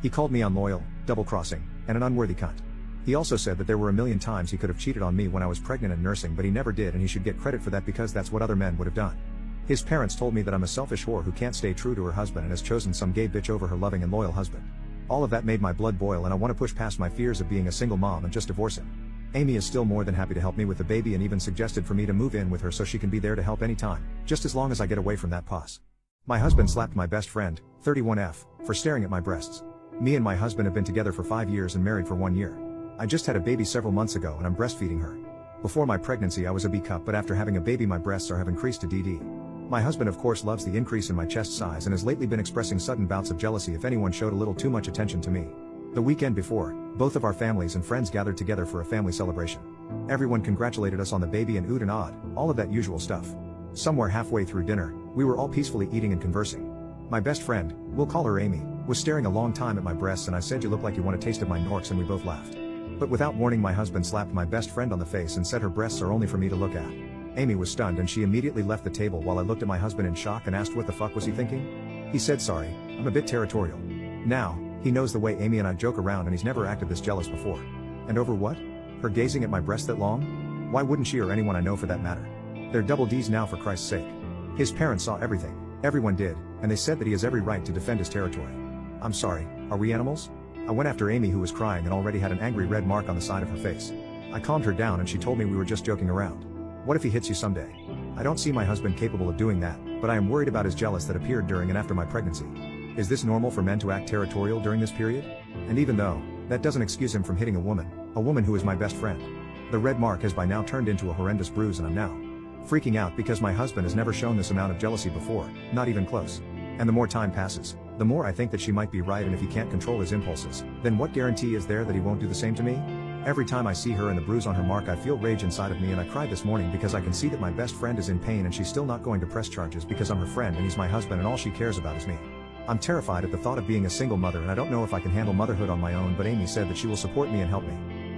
He called me unloyal, double-crossing, and an unworthy cunt. He also said that there were a million times he could have cheated on me when I was pregnant and nursing, but he never did, and he should get credit for that because that's what other men would have done. His parents told me that I'm a selfish whore who can't stay true to her husband and has chosen some gay bitch over her loving and loyal husband. All of that made my blood boil and I want to push past my fears of being a single mom and just divorce him. Amy is still more than happy to help me with the baby and even suggested for me to move in with her so she can be there to help anytime, just as long as I get away from that pos. My husband slapped my best friend, 31F, for staring at my breasts. Me and my husband have been together for 5 years and married for 1 year. I just had a baby several months ago and I'm breastfeeding her. Before my pregnancy I was a B cup, but after having a baby my breasts have increased to DD. My husband of course loves the increase in my chest size and has lately been expressing sudden bouts of jealousy if anyone showed a little too much attention to me. The weekend before, both of our families and friends gathered together for a family celebration. Everyone congratulated us on the baby and ood and ahd, all of that usual stuff. Somewhere halfway through dinner, we were all peacefully eating and conversing. My best friend, we'll call her Amy, was staring a long time at my breasts and I said, "You look like you want a taste of my norks," and we both laughed. But without warning my husband slapped my best friend on the face and said her breasts are only for me to look at. Amy was stunned and she immediately left the table while I looked at my husband in shock and asked what the fuck was he thinking? He said, "Sorry, I'm a bit territorial." Now, he knows the way Amy and I joke around and he's never acted this jealous before. And over what? Her gazing at my breast that long? Why wouldn't she or anyone I know for that matter? They're double D's now for Christ's sake. His parents saw everything, everyone did, and they said that he has every right to defend his territory. I'm sorry, are we animals? I went after Amy who was crying and already had an angry red mark on the side of her face. I calmed her down and she told me we were just joking around. What if he hits you someday? I don't see my husband capable of doing that, but I am worried about his jealous that appeared during and after my pregnancy. Is this normal for men to act territorial during this period? And even though, that doesn't excuse him from hitting a woman who is my best friend. The red mark has by now turned into a horrendous bruise and I'm now freaking out because my husband has never shown this amount of jealousy before, not even close. And the more time passes, the more I think that she might be right, and if he can't control his impulses, then what guarantee is there that he won't do the same to me? Every time I see her and the bruise on her mark I feel rage inside of me, and I cried this morning because I can see that my best friend is in pain and she's still not going to press charges because I'm her friend and he's my husband and all she cares about is me. I'm terrified at the thought of being a single mother and I don't know if I can handle motherhood on my own, but Amy said that she will support me and help me.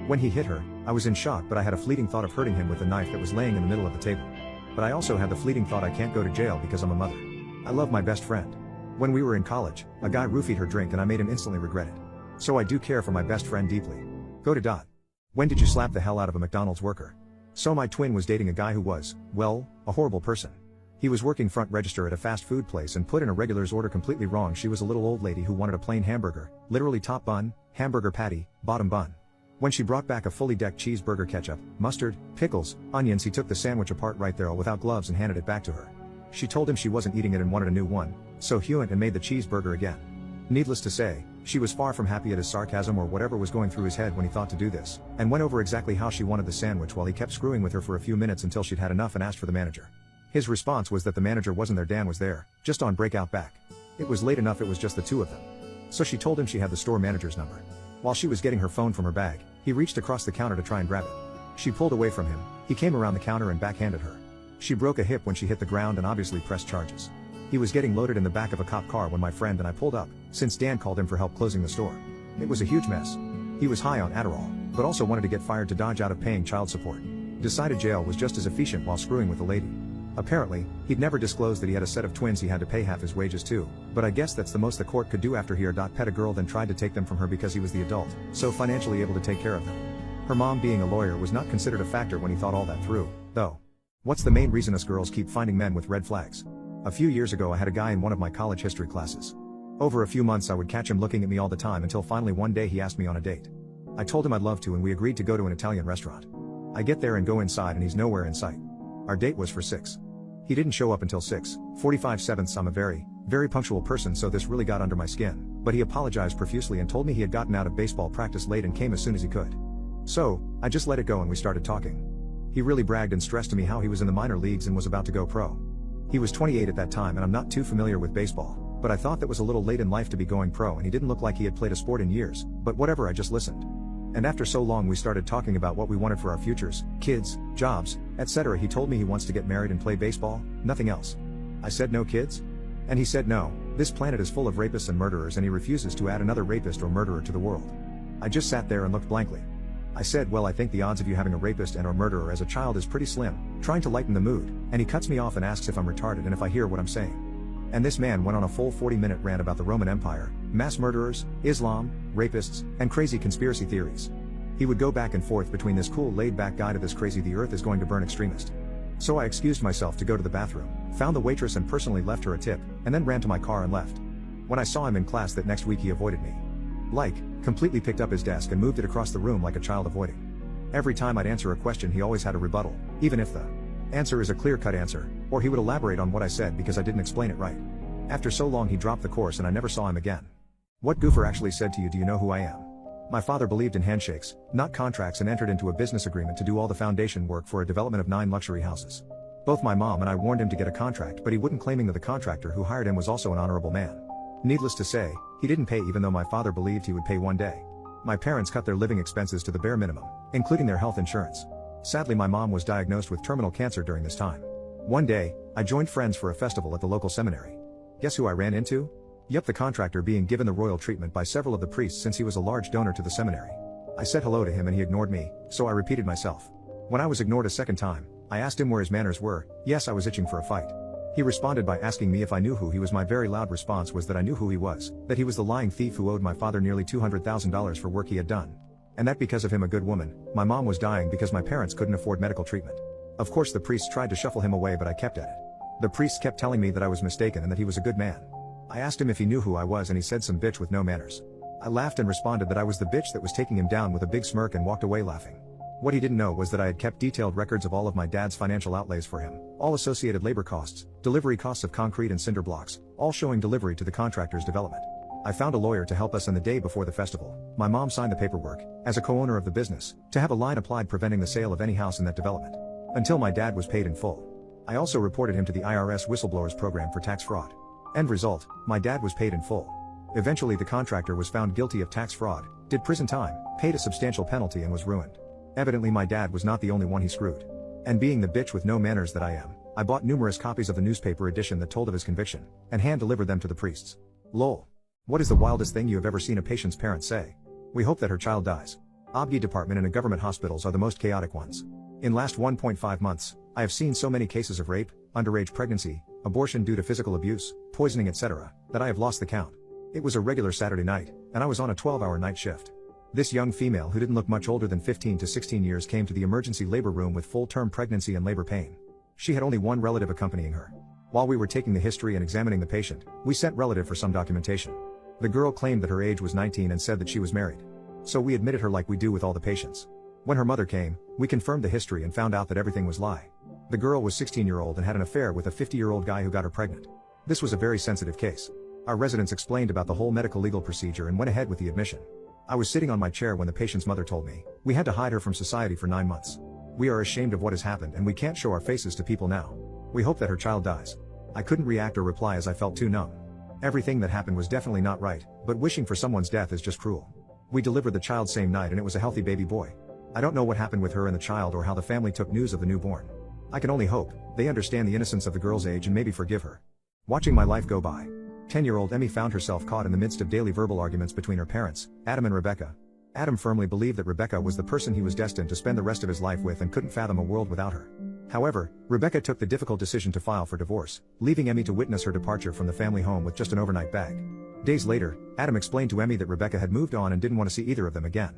When he hit her, I was in shock, but I had a fleeting thought of hurting him with the knife that was laying in the middle of the table. But I also had the fleeting thought I can't go to jail because I'm a mother. I love my best friend. When we were in college, a guy roofied her drink and I made him instantly regret it. So I do care for my best friend deeply. Go to dot. When did you slap the hell out of a McDonald's worker? So my twin was dating a guy who was, well, a horrible person. He was working front register at a fast food place and put in a regular's order completely wrong. She was a little old lady who wanted a plain hamburger, literally top bun, hamburger patty, bottom bun. When she brought back a fully decked cheeseburger, ketchup, mustard, pickles, onions, he took the sandwich apart right there all without gloves and handed it back to her. She told him she wasn't eating it and wanted a new one, so he went and made the cheeseburger again. Needless to say, She was far from happy at his sarcasm or whatever was going through his head when he thought to do this, and went over exactly how she wanted the sandwich while he kept screwing with her for a few minutes until she'd had enough and asked for the manager. His response was that the manager wasn't there, Dan was there, just on breakout back. It was late enough, it was just the two of them. So she told him she had the store manager's number. While she was getting her phone from her bag, he reached across the counter to try and grab it. She pulled away from him, he came around the counter and backhanded her. She broke a hip when she hit the ground and obviously pressed charges. He was getting loaded in the back of a cop car when my friend and I pulled up, since Dan called him for help closing the store. It was a huge mess. He was high on Adderall, but also wanted to get fired to dodge out of paying child support. Decided jail was just as efficient while screwing with the lady. Apparently, he'd never disclosed that he had a set of twins he had to pay half his wages to, but I guess that's the most the court could do after he pet a girl then tried to take them from her because he was the adult, so financially able to take care of them. Her mom being a lawyer was not considered a factor when he thought all that through, though. What's the main reason us girls keep finding men with red flags? A few years ago I had a guy in one of my college history classes. Over a few months I would catch him looking at me all the time until finally one day he asked me on a date. I told him I'd love to and we agreed to go to an Italian restaurant. I get there and go inside and he's nowhere in sight. Our date was for 6. He didn't show up until 6:45. I'm a very punctual person, so this really got under my skin, but he apologized profusely and told me he had gotten out of baseball practice late and came as soon as he could. So, I just let it go and we started talking. He really bragged and stressed to me how he was in the minor leagues and was about to go pro. He was 28 at that time and I'm not too familiar with baseball, but I thought that was a little late in life to be going pro and he didn't look like he had played a sport in years, but whatever, I just listened. And after so long we started talking about what we wanted for our futures, kids, jobs, etc. He told me he wants to get married and play baseball, nothing else. I said no kids? And he said no, this planet is full of rapists and murderers and he refuses to add another rapist or murderer to the world. I just sat there and looked blankly. I said, well, I think the odds of you having a rapist and or murderer as a child is pretty slim, trying to lighten the mood, and he cuts me off and asks if I'm retarded and if I hear what I'm saying. And this man went on a full 40-minute rant about the Roman Empire, mass murderers, Islam, rapists, and crazy conspiracy theories. He would go back and forth between this cool laid-back guy to this crazy the earth is going to burn extremist. So I excused myself to go to the bathroom, found the waitress and personally left her a tip, and then ran to my car and left. When I saw him in class that next week he avoided me. Completely picked up his desk and moved it across the room like a child avoiding. Every time I'd answer a question he always had a rebuttal, even if the answer is a clear-cut answer, or he would elaborate on what I said because I didn't explain it right. After so long he dropped the course and I never saw him again. What goofer actually said to you, do you know who I am? My father believed in handshakes, not contracts, and entered into a business agreement to do all the foundation work for a development of 9 luxury houses. Both my mom and I warned him to get a contract, but he wouldn't, claiming that the contractor who hired him was also an honorable man. Needless to say, he didn't pay even though my father believed he would pay one day. My parents cut their living expenses to the bare minimum, including their health insurance. Sadly, my mom was diagnosed with terminal cancer during this time. One day, I joined friends for a festival at the local seminary. Guess who I ran into? Yup, the contractor being given the royal treatment by several of the priests since he was a large donor to the seminary. I said hello to him and he ignored me, so I repeated myself. When I was ignored a second time, I asked him where his manners were. Yes, I was itching for a fight. He responded by asking me if I knew who he was. My very loud response was that I knew who he was, that he was the lying thief who owed my father nearly $200,000 for work he had done. And that because of him, a good woman, my mom, was dying because my parents couldn't afford medical treatment. Of course the priests tried to shuffle him away, but I kept at it. The priests kept telling me that I was mistaken and that he was a good man. I asked him if he knew who I was and he said some bitch with no manners. I laughed and responded that I was the bitch that was taking him down with a big smirk and walked away laughing. What he didn't know was that I had kept detailed records of all of my dad's financial outlays for him, all associated labor costs, delivery costs of concrete and cinder blocks, all showing delivery to the contractor's development. I found a lawyer to help us, and the day before the festival, my mom signed the paperwork, as a co-owner of the business, to have a line applied preventing the sale of any house in that development, until my dad was paid in full. I also reported him to the IRS whistleblowers program for tax fraud. End result, my dad was paid in full. Eventually the contractor was found guilty of tax fraud, did prison time, paid a substantial penalty, and was ruined. Evidently my dad was not the only one he screwed. And being the bitch with no manners that I am, I bought numerous copies of the newspaper edition that told of his conviction, and hand-delivered them to the priests. Lol. What is the wildest thing you have ever seen a patient's parents say? We hope that her child dies. OBGY department in a government hospitals are the most chaotic ones. In last 1.5 months, I have seen so many cases of rape, underage pregnancy, abortion due to physical abuse, poisoning, etc., that I have lost the count. It was a regular Saturday night, and I was on a 12-hour night shift. This young female who didn't look much older than 15 to 16 years came to the emergency labor room with full-term pregnancy and labor pain. She had only one relative accompanying her. While we were taking the history and examining the patient, we sent relative for some documentation. The girl claimed that her age was 19 and said that she was married. So we admitted her like we do with all the patients. When her mother came, we confirmed the history and found out that everything was lie. The girl was 16-year-old and had an affair with a 50-year-old guy who got her pregnant. This was a very sensitive case. Our residents explained about the whole medical legal procedure and went ahead with the admission. I was sitting on my chair when the patient's mother told me, "We had to hide her from society for 9 months. We are ashamed of what has happened and we can't show our faces to people now. We hope that her child dies." I couldn't react or reply as I felt too numb. Everything that happened was definitely not right, but wishing for someone's death is just cruel. We delivered the child same night and it was a healthy baby boy. I don't know what happened with her and the child or how the family took news of the newborn. I can only hope they understand the innocence of the girl's age and maybe forgive her. Watching my life go by. 10-year-old Emmy found herself caught in the midst of daily verbal arguments between her parents, Adam and Rebecca. Adam firmly believed that Rebecca was the person he was destined to spend the rest of his life with and couldn't fathom a world without her. However, Rebecca took the difficult decision to file for divorce, leaving Emmy to witness her departure from the family home with just an overnight bag. Days later, Adam explained to Emmy that Rebecca had moved on and didn't want to see either of them again.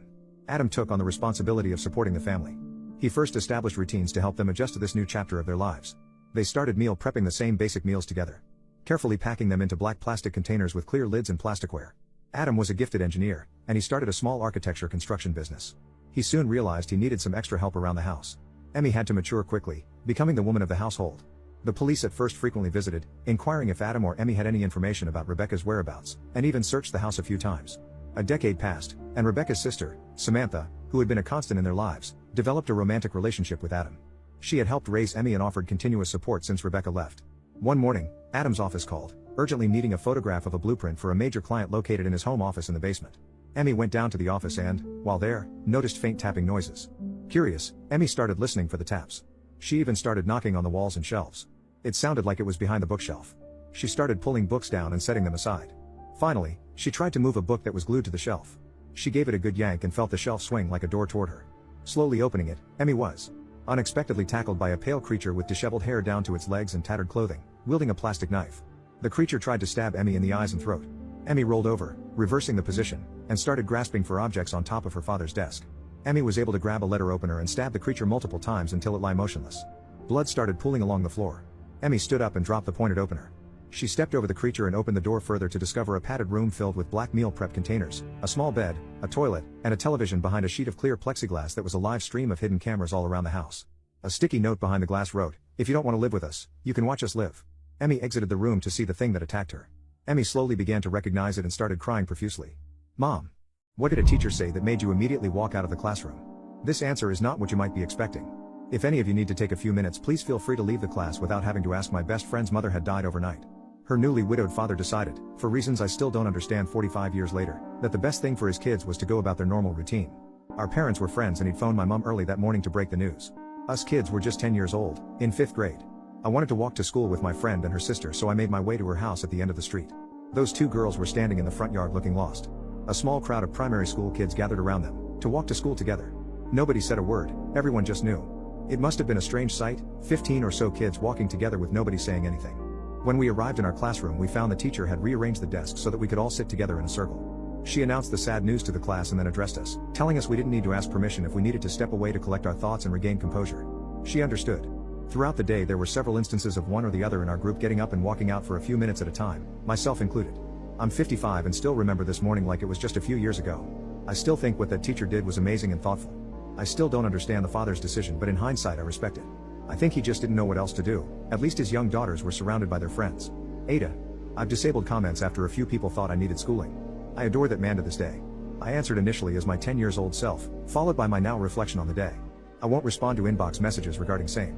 Adam took on the responsibility of supporting the family. He first established routines to help them adjust to this new chapter of their lives. They started meal prepping the same basic meals together, carefully packing them into black plastic containers with clear lids and plasticware. Adam was a gifted engineer, and he started a small architecture construction business. He soon realized he needed some extra help around the house. Emmy had to mature quickly, becoming the woman of the household. The police at first frequently visited, inquiring if Adam or Emmy had any information about Rebecca's whereabouts, and even searched the house a few times. A decade passed, and Rebecca's sister, Samantha, who had been a constant in their lives, developed a romantic relationship with Adam. She had helped raise Emmy and offered continuous support since Rebecca left. One morning, Adam's office called, urgently needing a photograph of a blueprint for a major client located in his home office in the basement. Emmy went down to the office and, while there, noticed faint tapping noises. Curious, Emmy started listening for the taps. She even started knocking on the walls and shelves. It sounded like it was behind the bookshelf. She started pulling books down and setting them aside. Finally, she tried to move a book that was glued to the shelf. She gave it a good yank and felt the shelf swing like a door toward her. Slowly opening it, Emmy was unexpectedly tackled by a pale creature with disheveled hair down to its legs and tattered clothing, wielding a plastic knife. The creature tried to stab Emmy in the eyes and throat. Emmy rolled over, reversing the position, and started grasping for objects on top of her father's desk. Emmy was able to grab a letter opener and stab the creature multiple times until it lay motionless. Blood started pooling along the floor. Emmy stood up and dropped the pointed opener. She stepped over the creature and opened the door further to discover a padded room filled with black meal prep containers, a small bed, a toilet, and a television behind a sheet of clear plexiglass that was a live stream of hidden cameras all around the house. A sticky note behind the glass wrote, "If you don't want to live with us, you can watch us live." Emmy exited the room to see the thing that attacked her. Emmy slowly began to recognize it and started crying profusely. "Mom, what did a teacher say that made you immediately walk out of the classroom?" This answer is not what you might be expecting. If any of you need to take a few minutes, please feel free to leave the class without having to ask. My best friend's mother had died overnight. Her newly widowed father decided, for reasons I still don't understand 45 years later, that the best thing for his kids was to go about their normal routine. Our parents were friends and he'd phoned my mom early that morning to break the news. Us kids were just 10 years old, in 5th grade. I wanted to walk to school with my friend and her sister, so I made my way to her house at the end of the street. Those two girls were standing in the front yard looking lost. A small crowd of primary school kids gathered around them, to walk to school together. Nobody said a word, everyone just knew. It must have been a strange sight, 15 or so kids walking together with nobody saying anything. When we arrived in our classroom, we found the teacher had rearranged the desks so that we could all sit together in a circle. She announced the sad news to the class and then addressed us, telling us we didn't need to ask permission if we needed to step away to collect our thoughts and regain composure. She understood. Throughout the day there were several instances of one or the other in our group getting up and walking out for a few minutes at a time, myself included. I'm 55 and still remember this morning like it was just a few years ago. I still think what that teacher did was amazing and thoughtful. I still don't understand the father's decision, but in hindsight I respect it. I think he just didn't know what else to do. At least his young daughters were surrounded by their friends. Ada. I've disabled comments after a few people thought I needed schooling. I adore that man to this day. I answered initially as my 10 years old self, followed by my now reflection on the day. I won't respond to inbox messages regarding same.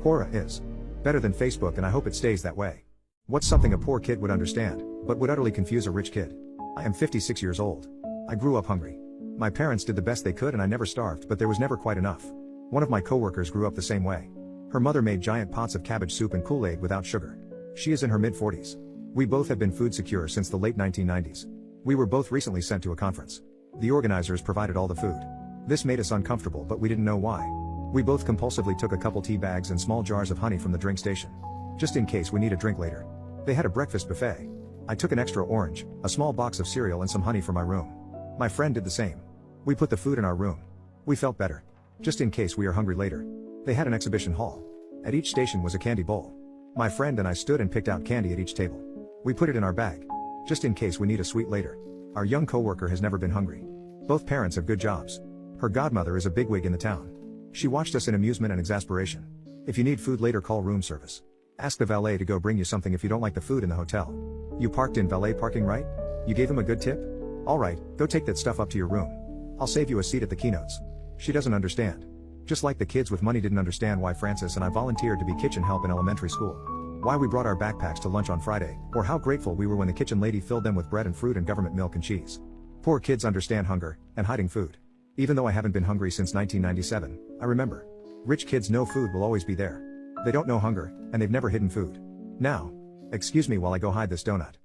Quora is better than Facebook and I hope it stays that way. What's something a poor kid would understand, but would utterly confuse a rich kid? I am 56 years old. I grew up hungry. My parents did the best they could and I never starved, but there was never quite enough. One of my coworkers grew up the same way. Her mother made giant pots of cabbage soup and Kool-Aid without sugar. She is in her mid-40s. We both have been food secure since the late 1990s. We were both recently sent to a conference. The organizers provided all the food. This made us uncomfortable, but we didn't know why. We both compulsively took a couple tea bags and small jars of honey from the drink station, just in case we need a drink later. They had a breakfast buffet. I took an extra orange, a small box of cereal and some honey for my room. My friend did the same. We put the food in our room. We felt better, just in case we are hungry later. They had an exhibition hall. At each station was a candy bowl. My friend and I stood and picked out candy at each table. We put it in our bag, just in case we need a sweet later. Our young coworker has never been hungry. Both parents have good jobs. Her godmother is a bigwig in the town. She watched us in amusement and exasperation. If you need food later, call room service. Ask the valet to go bring you something if you don't like the food in the hotel. You parked in valet parking, right? You gave him a good tip? Alright, go take that stuff up to your room. I'll save you a seat at the keynotes. She doesn't understand. Just like the kids with money didn't understand why Francis and I volunteered to be kitchen help in elementary school. Why we brought our backpacks to lunch on Friday, or how grateful we were when the kitchen lady filled them with bread and fruit and government milk and cheese. Poor kids understand hunger, and hiding food. Even though I haven't been hungry since 1997, I remember. Rich kids know food will always be there. They don't know hunger, and they've never hidden food. Now, excuse me while I go hide this donut.